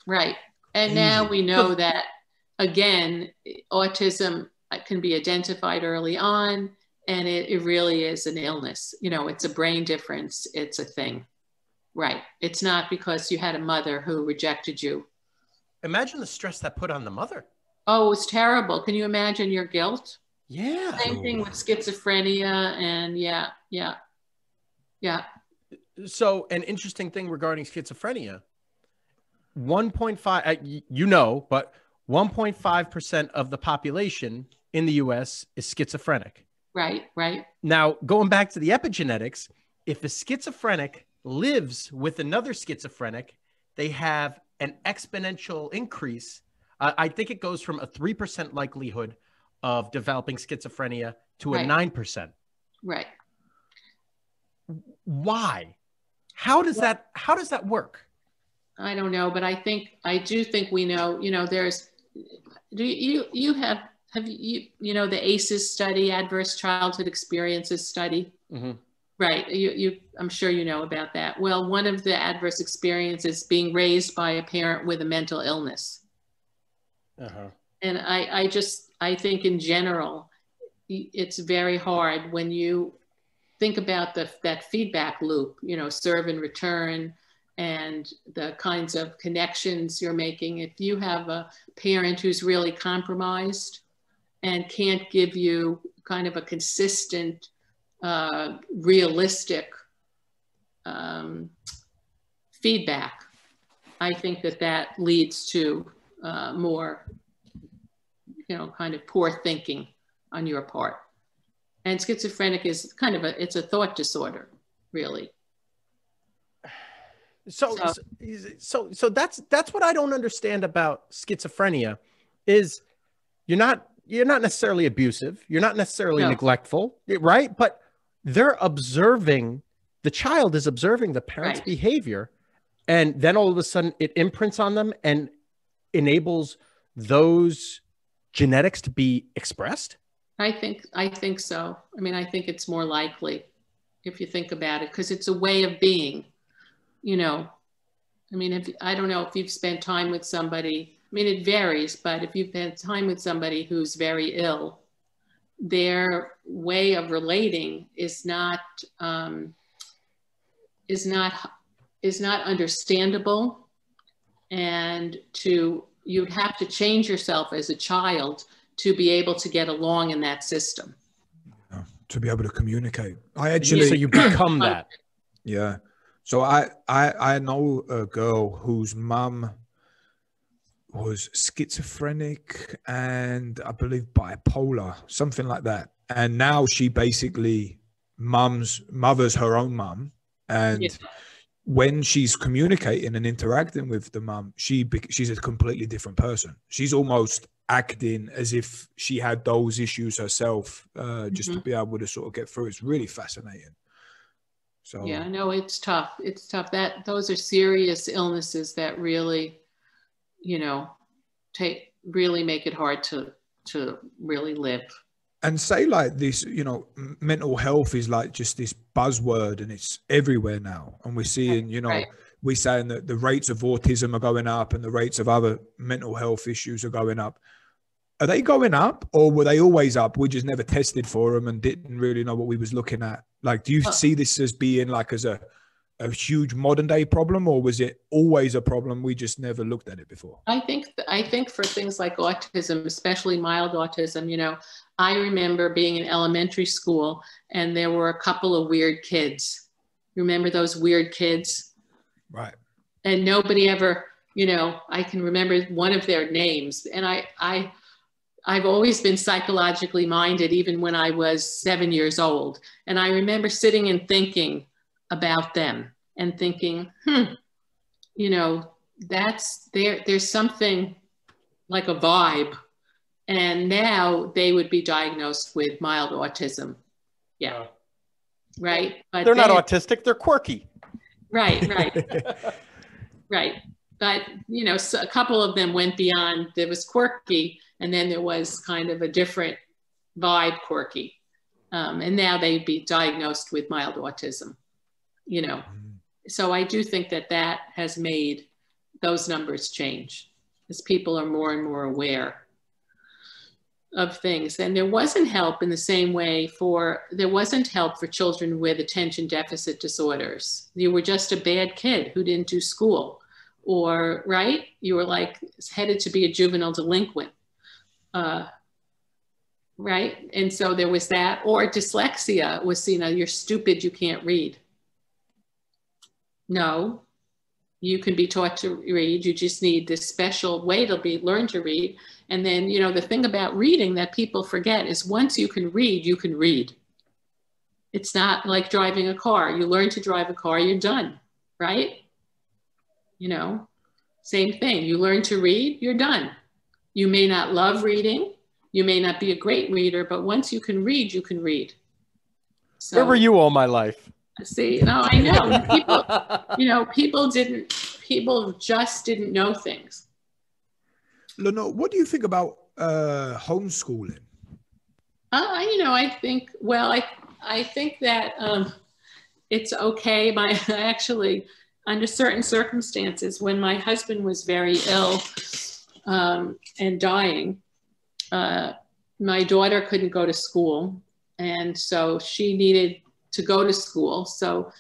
Right. And now we know that, again, autism can be identified early on, and it really is an illness. You know, it's a brain difference. It's a thing. Right. It's not because you had a mother who rejected you. Imagine the stress that put on the mother. Oh, it was terrible. Can you imagine your guilt? Yeah. Same thing with schizophrenia. And yeah. So an interesting thing regarding schizophrenia, 1.5, you know, but 1.5% of the population in the US is schizophrenic. Right. Now, going back to the epigenetics, if a schizophrenic lives with another schizophrenic, they have an exponential increase. I think it goes from a 3% likelihood of developing schizophrenia to a 9%. Right. Why? How does that work? I don't know, but I do think we know, you know, you have the ACEs study, adverse childhood experiences study. Mm-hmm. Right. I'm sure you know about that. Well, one of the adverse experiences being raised by a parent with a mental illness. Uh-huh. And I think in general, it's very hard when you think about that feedback loop, you know, serve and return, and the kinds of connections you're making. If you have a parent who's really compromised and can't give you kind of a consistent, realistic feedback, I think that leads to more, you know, kind of poor thinking on your part. And schizophrenic is kind of it's a thought disorder, really. So that's what I don't understand about schizophrenia is you're not necessarily abusive. You're not necessarily neglectful, right? But the child is observing the parent's behavior, and then all of a sudden it imprints on them and enables those genetics to be expressed. I think so. I mean, I think it's more likely if you think about it, because it's a way of being, you know. I mean, I don't know if you've spent time with somebody, I mean, it varies, but if you've spent time with somebody who's very ill, their way of relating is not understandable. And you'd have to change yourself as a child to be able to get along in that system. To be able to communicate. So you become that. Yeah. So I know a girl whose mum was schizophrenic and I believe bipolar, something like that. And now she basically mothers her own mum. And when she's communicating and interacting with the mum, she's a completely different person. She's almost acting as if she had those issues herself, just to be able to sort of get through. It's really fascinating. So yeah, no, it's tough. It's tough. Those are serious illnesses that really, you know, really make it hard to really live. And say like this, you know, mental health is like just this buzzword and it's everywhere now. And we're seeing, you know, we're saying that the rates of autism are going up and the rates of other mental health issues are going up. Are they going up, or were they always up? We just never tested for them and didn't really know what we was looking at. Like, do you see this as being like as a huge modern day problem, or was it always a problem? We just never looked at it before. I think for things like autism, especially mild autism, you know, I remember being in elementary school and there were a couple of weird kids. Remember those weird kids? Right. And nobody ever, you know, I can remember one of their names. And I've always been psychologically minded, even when I was 7 years old. And I remember sitting and thinking about them and thinking, you know, there's something like a vibe. And now they would be diagnosed with mild autism. Yeah. Right. But they're not autistic, they're quirky. Right. Right. But, you know, so a couple of them went beyond, there was quirky, and then there was kind of a different vibe quirky. And now they'd be diagnosed with mild autism, you know. So I do think that that has made those numbers change as people are more and more aware of things. And there wasn't help in the same way there wasn't help for children with attention deficit disorders. You were just a bad kid who didn't do school, or, right? You were like headed to be a juvenile delinquent, right? And so there was that, or dyslexia was, you know, you're stupid, you can't read. No, you can be taught to read. You just need this special way to learn to read. And then, you know, the thing about reading that people forget is once you can read, you can read. It's not like driving a car. You learn to drive a car, you're done, right? You know, same thing. You learn to read, you're done. You may not love reading. You may not be a great reader, but once you can read, you can read. So, where were you all my life? See, no, I know. People, you know, people just didn't know things. Lenore, what do you think about homeschooling? You know, I think that it's okay. Actually, under certain circumstances, when my husband was very ill and dying, my daughter couldn't go to school. And so she needed to go to school. So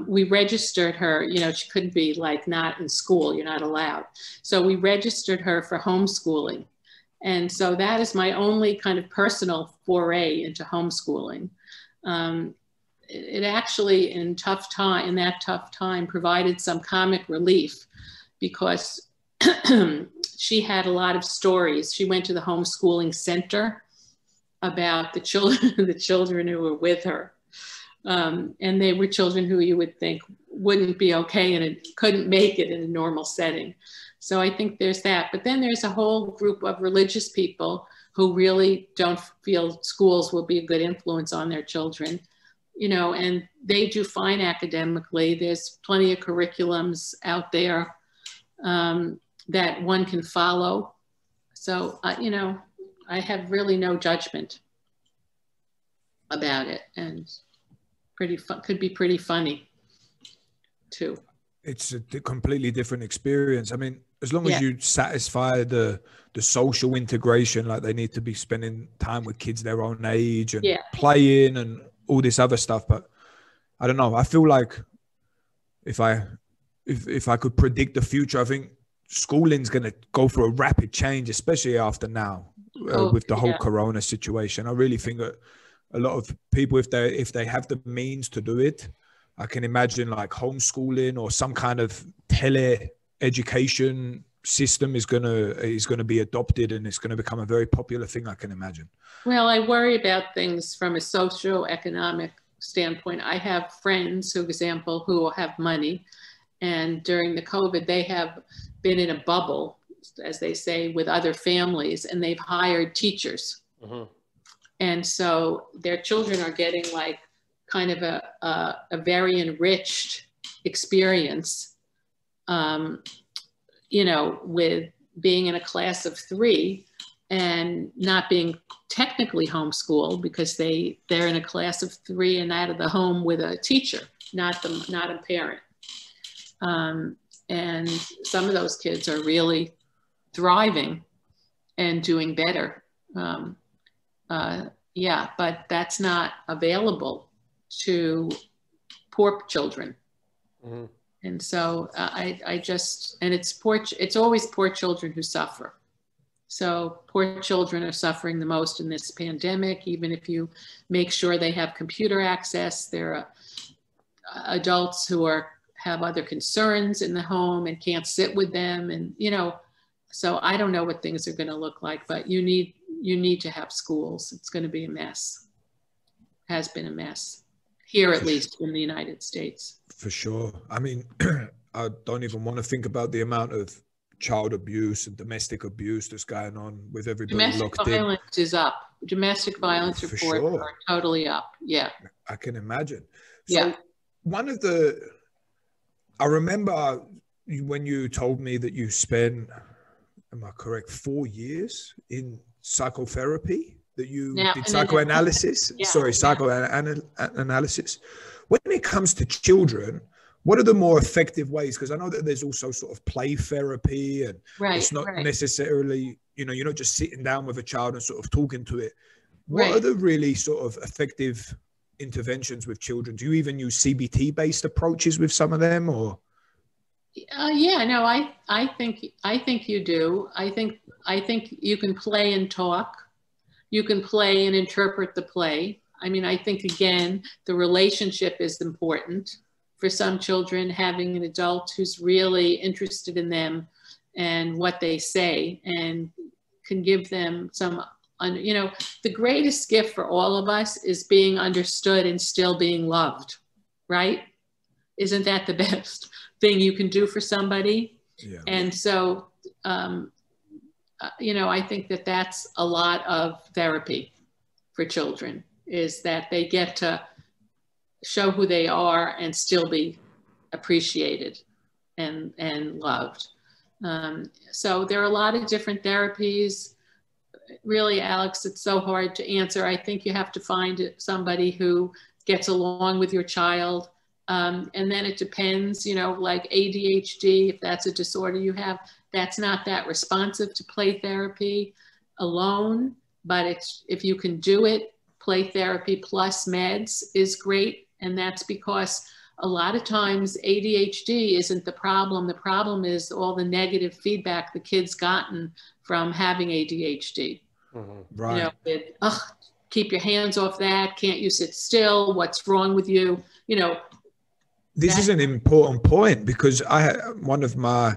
we registered her, you know, she couldn't be like not in school, you're not allowed. So we registered her for homeschooling. And so that is my only kind of personal foray into homeschooling. It actually in that tough time provided some comic relief, because she had a lot of stories. She went to the homeschooling center about the children who were with her. And they were children who you would think wouldn't be okay and couldn't make it in a normal setting. So I think there's that. But then there's a whole group of religious people who really don't feel schools will be a good influence on their children, you know, and they do fine academically. There's plenty of curriculums out there that one can follow. So, you know, I have really no judgment about it, and could be pretty funny too. It's a completely different experience. I mean, as long as you satisfy the social integration, like they need to be spending time with kids their own age and playing and all this other stuff. But I don't know. I feel like if I could predict the future, I think schooling's going to go through a rapid change, especially after now with the whole Corona situation. I really think that a lot of people, if they have the means to do it, I can imagine like homeschooling or some kind of tele-education system is gonna be adopted, and it's gonna become a very popular thing, I can imagine. Well, I worry about things from a socio-economic standpoint. I have friends, for example, who have money, and during the COVID, they have been in a bubble, as they say, with other families, and they've hired teachers. Mm-hmm. And so their children are getting like kind of a very enriched experience, you know, with being in a class of 3 and not being technically homeschool because they're in a class of 3 and out of the home with a teacher, not a parent. And some of those kids are really thriving and doing better. Yeah, but that's not available to poor children. Mm-hmm. And so it's always poor children who suffer. So poor children are suffering the most in this pandemic. Even if you make sure they have computer access, there are adults who have other concerns in the home and can't sit with them. And, so I don't know what things are going to look like, but you need to have schools. It's going to be a mess. Has been a mess here, at least in the United States. For sure. I mean, I don't even want to think about the amount of child abuse and domestic abuse that's going on with everybody locked in. Domestic violence is up. Domestic violence reports are totally up. Yeah. I can imagine. So I remember when you told me that you spent, am I correct, 4 years in psychotherapy, that you did psychoanalysis? Psychoanalysis. When it comes to children, what are the more effective ways? Because I know that there's also sort of play therapy, and it's not necessarily, you're not just sitting down with a child and sort of talking to it. What are the really sort of effective interventions with children? Do you even use CBT-based approaches with some of them, or? I think you do. I think you can play and talk. You can play and interpret the play. I mean, I think, again, the relationship is important. For some children, having an adult who's really interested in them and what they say and can give them some, the greatest gift for all of us is being understood and still being loved, right? Isn't that the best thing you can do for somebody? Yeah. And so, I think that that's a lot of therapy for children, is that they get to show who they are and still be appreciated and loved. So there are a lot of different therapies. Really, Alex, it's so hard to answer. I think you have to find somebody who gets along with your child. And then it depends, like ADHD, if that's a disorder you have, that's not that responsive to play therapy alone. But if you can do it, play therapy plus meds is great. And that's because a lot of times ADHD isn't the problem. The problem is all the negative feedback the kid's gotten from having ADHD. Mm-hmm. Right. Keep your hands off that. Can't you sit still? What's wrong with you? This is an important point, because I had one of my,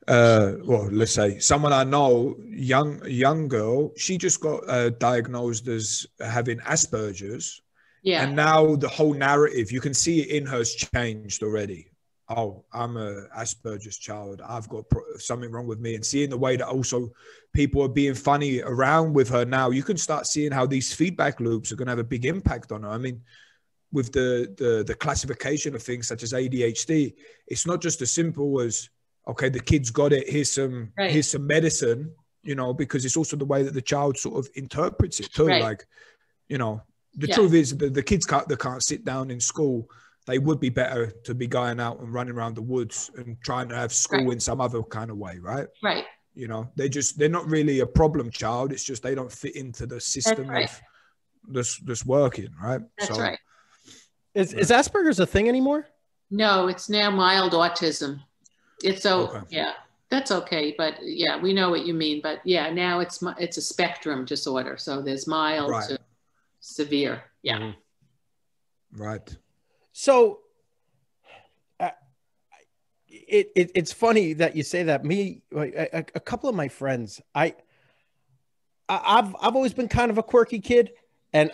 let's say someone I know, young girl, she just got diagnosed as having Asperger's. Yeah. And now the whole narrative, you can see it in her's changed already. Oh, I'm a Asperger's child. I've got something wrong with me. And seeing the way that also people are being funny around with her now, you can start seeing how these feedback loops are going to have a big impact on her. I mean, with the classification of things such as ADHD, it's not just as simple as, okay, the kid's got it, here's some medicine, because it's also the way that the child sort of interprets it too. Right. Like, the truth is the kids that can't sit down in school, they would be better to be going out and running around the woods and trying to have school in some other kind of way, right? Right. They're not really a problem child. It's just they don't fit into the system of this working, right? That's right. Is Asperger's a thing anymore? No, it's now mild autism. That's okay. But yeah, we know what you mean. But yeah, now it's a spectrum disorder. So there's mild to severe. Yeah. Mm-hmm. Right. So it's funny that you say that. A couple of my friends, I've always been kind of a quirky kid, and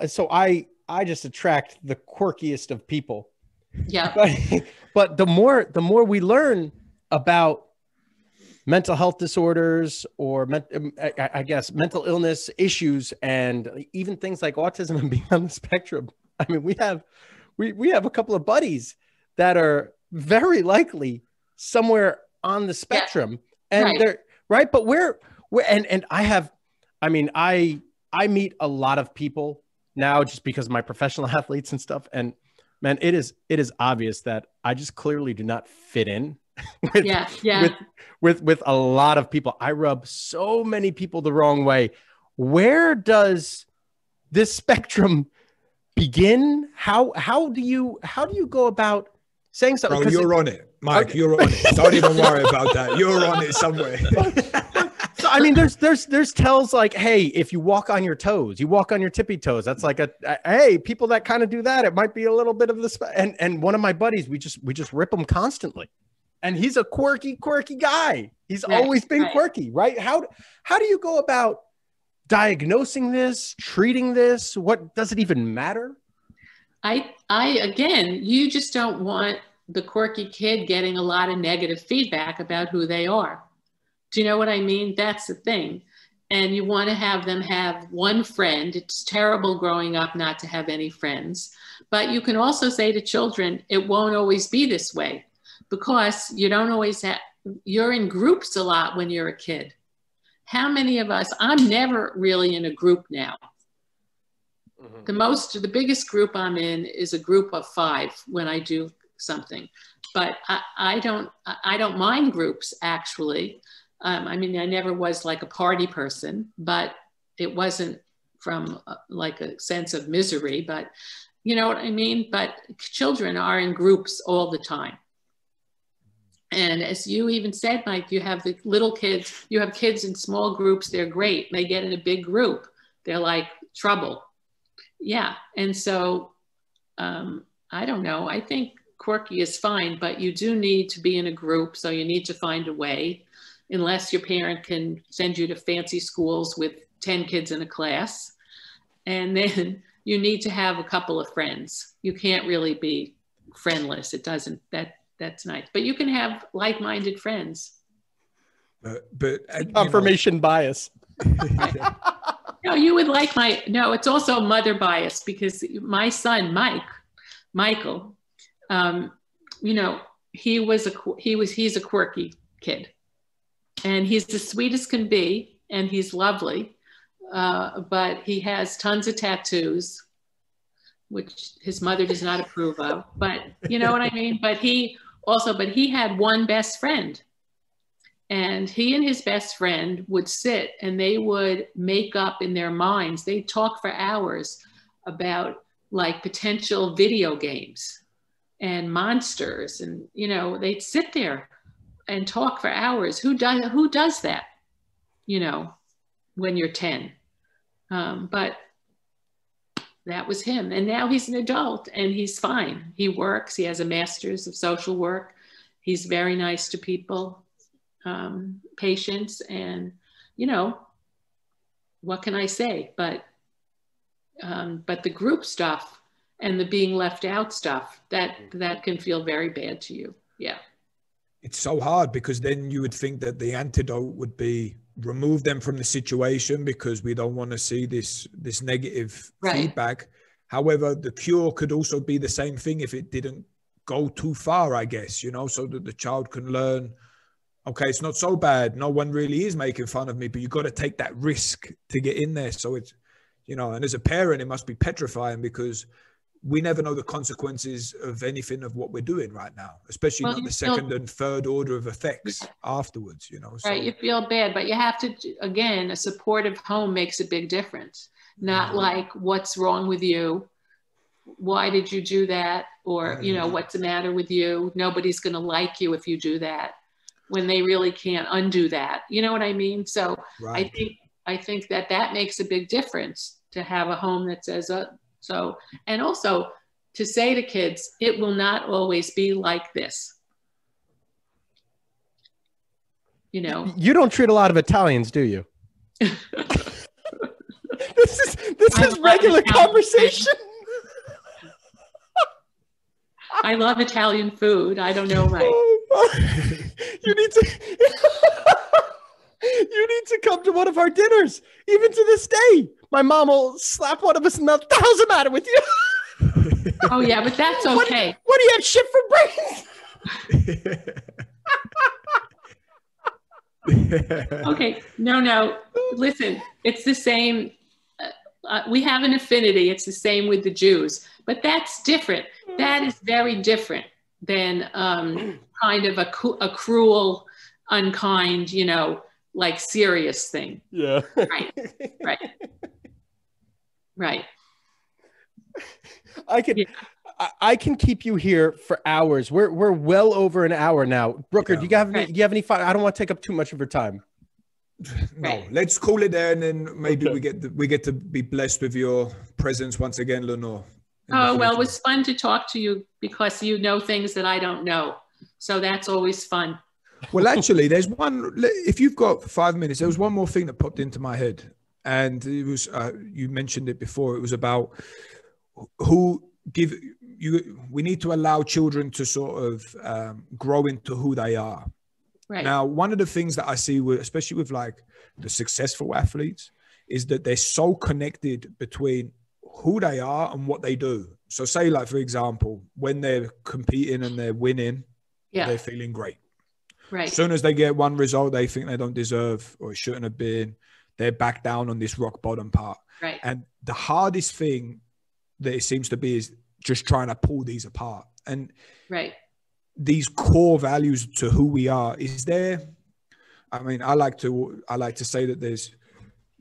so I just attract the quirkiest of people. Yeah. But the more we learn about mental health disorders or I guess mental illness issues, and even things like autism and being on the spectrum. I mean, we have a couple of buddies that are very likely somewhere on the spectrum, and they're right. But we're and I I meet a lot of people now just because of my professional athletes and stuff. And man, it is obvious that I just clearly do not fit in with a lot of people. I rub so many people the wrong way. Where does this spectrum begin? How do you go about saying something? Bro, you're on it, Mike. Okay. You're on it. Don't even worry about that. You're on it somewhere. So I mean, there's tells like, hey, if you walk on your toes, you walk on your tippy toes. That's like hey, people that kind of do that, it might be a little bit of this. And one of my buddies, we just rip him constantly, and he's a quirky guy. He's always been quirky, right? How do you go about diagnosing this, treating this? What does it even matter? I again, you just don't want the quirky kid getting a lot of negative feedback about who they are. Do you know what I mean? That's the thing. And you want to have them have one friend. It's terrible growing up not to have any friends. But you can also say to children, it won't always be this way, because you don't always have, you're in groups a lot when you're a kid. How many of us, I'm never really in a group now. The biggest group I'm in is a group of 5 when I do something. But I don't mind groups, actually. I mean, I never was like a party person, but it wasn't from like a sense of misery, but you know what I mean? But children are in groups all the time. And as you even said, Mike, you have the little kids, you have kids in small groups, they're great. They get in a big group, they're like trouble. Yeah, and so I don't know, I think quirky is fine, but you do need to be in a group, so you need to find a way. Unless your parent can send you to fancy schools with 10 kids in a class. And then you need to have a couple of friends. You can't really be friendless. It doesn't, that's nice. But you can have like-minded friends. But confirmation bias. No, you would like no, it's also mother bias, because my son, Michael, you know, he's a quirky kid. And he's the sweetest can be, and he's lovely, but he has tons of tattoos, which his mother does not approve of. But you know what I mean? But he had one best friend, and he and his best friend would sit and they would make up in their minds. They'd talk for hours about like potential video games and monsters, and you know, they'd sit there and talk for hours. Who does that, you know, when you're 10? But that was him. And now he's an adult and he's fine. He works, he has a master's of social work. He's very nice to people, patients, and, you know, what can I say? But the group stuff and the being left out stuff, that can feel very bad to you. Yeah. It's so hard, because then you would think that the antidote would be remove them from the situation, because we don't want to see this negative feedback. However, the cure could also be the same thing if it didn't go too far, I guess, you know, so that the child can learn, okay, it's not so bad. No one really is making fun of me, but you got to take that risk to get in there. So it's, you know, and as a parent, it must be petrifying, because we never know the consequences of anything of what we're doing right now, especially not the second and third order of effects afterwards, you know. So. Right, you feel bad, but you have to, again, a supportive home makes a big difference. Not like, what's wrong with you? Why did you do that? Or, you know, what's the matter with you? Nobody's going to like you if you do that, when they really can't undo that. You know what I mean? So I think that makes a big difference, to have a home that says, so, and also to say to kids, it will not always be like this. You know, you don't treat a lot of Italians, do you? This is regular conversation. I love Italian food. I don't know, Mike. You need to come to one of our dinners. Even to this day, my mom will slap one of us in the mouth. The hell's the matter with you? Oh yeah, but that's okay. What do you have, shit for brains? Okay, no. Listen, it's the same. we have an affinity. It's the same with the Jews, but that's different. That is very different than kind of a cruel, unkind, you know, like serious thing. Yeah. Right. Right. Right. I can keep you here for hours. We're well over an hour now. Brooker, do you have any I don't want to take up too much of your time. No, let's call it there, and then maybe we get to be blessed with your presence once again, Lenore. Oh, well, it was fun to talk to you because you know things that I don't know. So that's always fun. Well, actually, there's one, if you've got 5 minutes, there was one more thing that popped into my head. And it was, you mentioned it before, it was about we need to allow children to sort of grow into who they are. Right. Now, one of the things that I see, especially with like the successful athletes, is that they're so connected between who they are and what they do. So say, like, for example, when they're competing and they're winning, they're feeling great. Right. As soon as they get one result they think they don't deserve or it shouldn't have been, they're back down on this rock bottom part. Right. And the hardest thing that it seems to be is just trying to pull these apart. And these core values to who we are, is there, I mean, I like to say that there's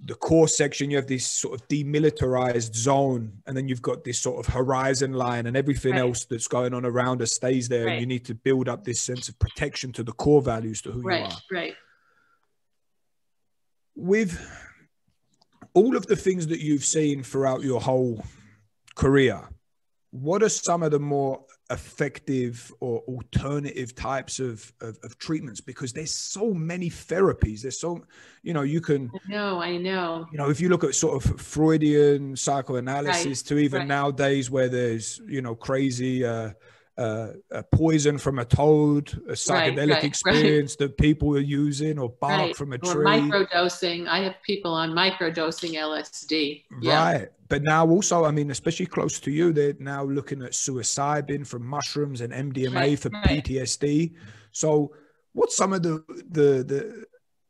the core section, you have this sort of demilitarized zone, and then you've got this sort of horizon line, and everything else that's going on around us stays there. And you need to build up this sense of protection to the core values to who you are. Right. With all of the things that you've seen throughout your whole career, what are some of the more effective or alternative types of treatments? Because there's so many therapies. There's so, you can... I know. If you look at sort of Freudian psychoanalysis to even nowadays where there's, crazy poison from a toad, a psychedelic experience that people are using, or bark from a tree. Or microdosing. I have people on microdosing LSD. Right. But now also, I mean, especially close to you, they're now looking at psilocybin from mushrooms and MDMA for PTSD. So what's some of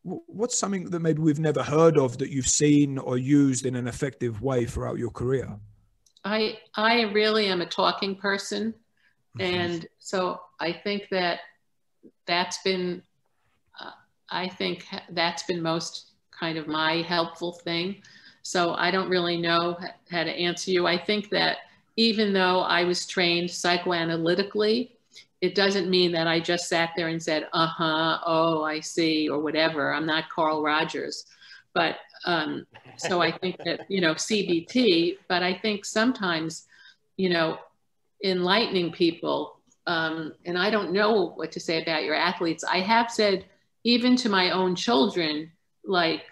what's something that maybe we've never heard of that you've seen or used in an effective way throughout your career? I really am a talking person. And so I think that's been most kind of my helpful thing. So I don't really know how to answer you. I think that even though I was trained psychoanalytically, it doesn't mean that I just sat there and said, oh, I see, or whatever. I'm not Carl Rogers. But so I think that, CBT, but I think sometimes, enlightening people, and I don't know what to say about your athletes. I have said, even to my own children, like,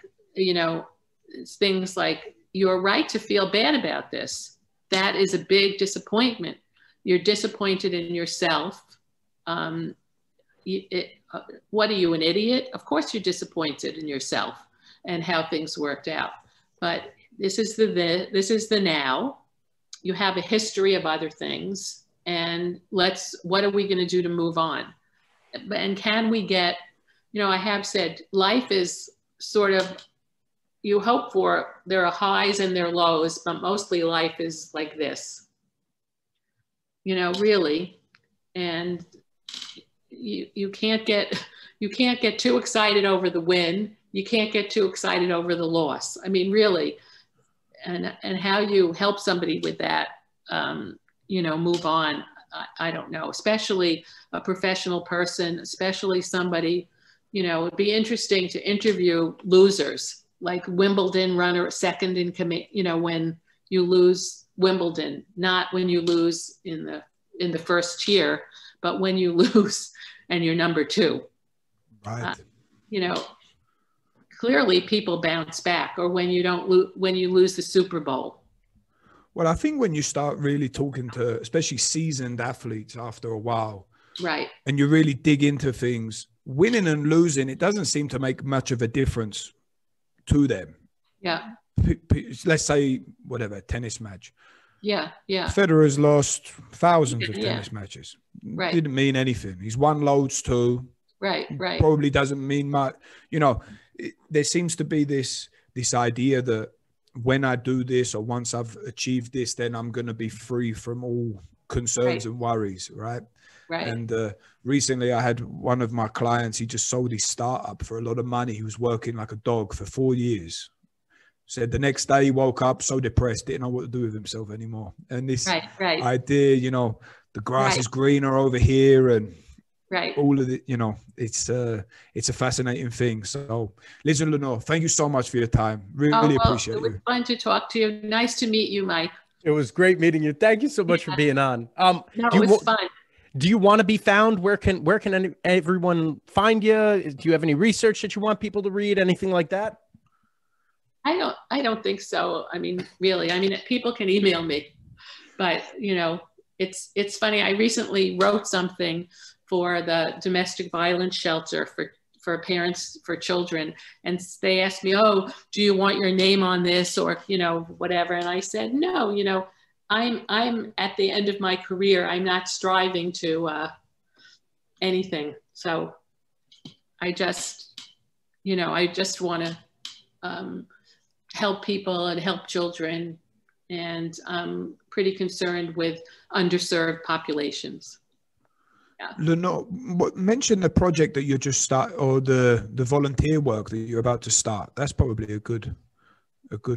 things like, you're right to feel bad about this. That is a big disappointment. You're disappointed in yourself. What are you, an idiot? Of course you're disappointed in yourself and how things worked out. But this is the now. You have a history of other things, and what are we going to do to move on? And can we get, I have said, life is sort of, you hope for, there are highs and there are lows, but mostly life is like this, really. And you can't get too excited over the win. You can't get too excited over the loss. I mean, really. And how you help somebody with that, move on, I don't know, especially a professional person, especially somebody, it'd be interesting to interview losers, like Wimbledon runner, second in command, when you lose Wimbledon, not when you lose in the first tier, but when you lose and you're number 2. Right. Clearly people bounce back, or when you lose the Super Bowl. Well, I think when you start really talking to, especially seasoned athletes after a while, right, and you really dig into things, winning and losing, it doesn't seem to make much of a difference to them. Yeah. Let's say, whatever, tennis match. Yeah. Federer's lost thousands of tennis matches. Right. Didn't mean anything. He's won loads too. Right. Probably doesn't mean much. There seems to be this idea that when I do this, or once I've achieved this, then I'm going to be free from all concerns and worries, right? Right. And recently I had one of my clients, he just sold his startup for a lot of money. He was working like a dog for 4 years. Said the next day he woke up so depressed, didn't know what to do with himself anymore. And this idea, you know, the grass is greener over here, and all of it, you know, it's a fascinating thing. So listen, Lenore, thank you so much for your time. Really appreciate you. It was fun to talk to you. Nice to meet you, Mike. It was great meeting you. Thank you so much for being on. No, it was fun. Do you want to be found? Where can everyone find you? Do you have any research that you want people to read? Anything like that? I don't think so. I mean, really, I mean, people can email me, but you know, it's funny. I recently wrote something for the domestic violence shelter for parents for children, and they asked me, "Oh, do you want your name on this, or you know, whatever?" And I said, "No, you know, I'm at the end of my career. I'm not striving to anything. So I just, you know, I just want to help people and help children, and I'm pretty concerned with underserved populations." Yeah. Lenore, mention the project that you just start, or the volunteer work that you're about to start. That's probably a good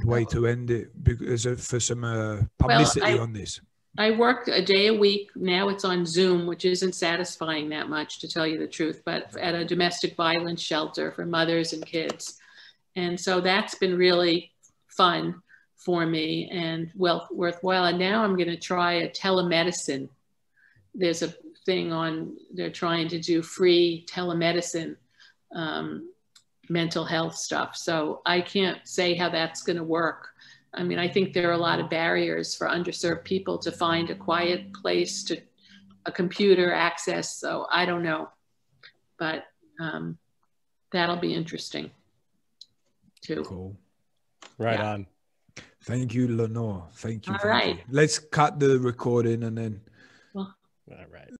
way to end it, because for some publicity on this. I work a day a week. Now it's on Zoom, which isn't satisfying that much, to tell you the truth, but at a domestic violence shelter for mothers and kids. And so that's been really fun for me and worthwhile. And now I'm going to try a telemedicine. There's a thing they're trying to do free telemedicine, mental health stuff. So I can't say how that's going to work. I mean, I think there are a lot of barriers for underserved people to find a quiet place, to a computer access. So I don't know, but that'll be interesting too. Cool. Right on. Thank you, Lenore. Thank you. All right. Let's cut the recording and then. All right.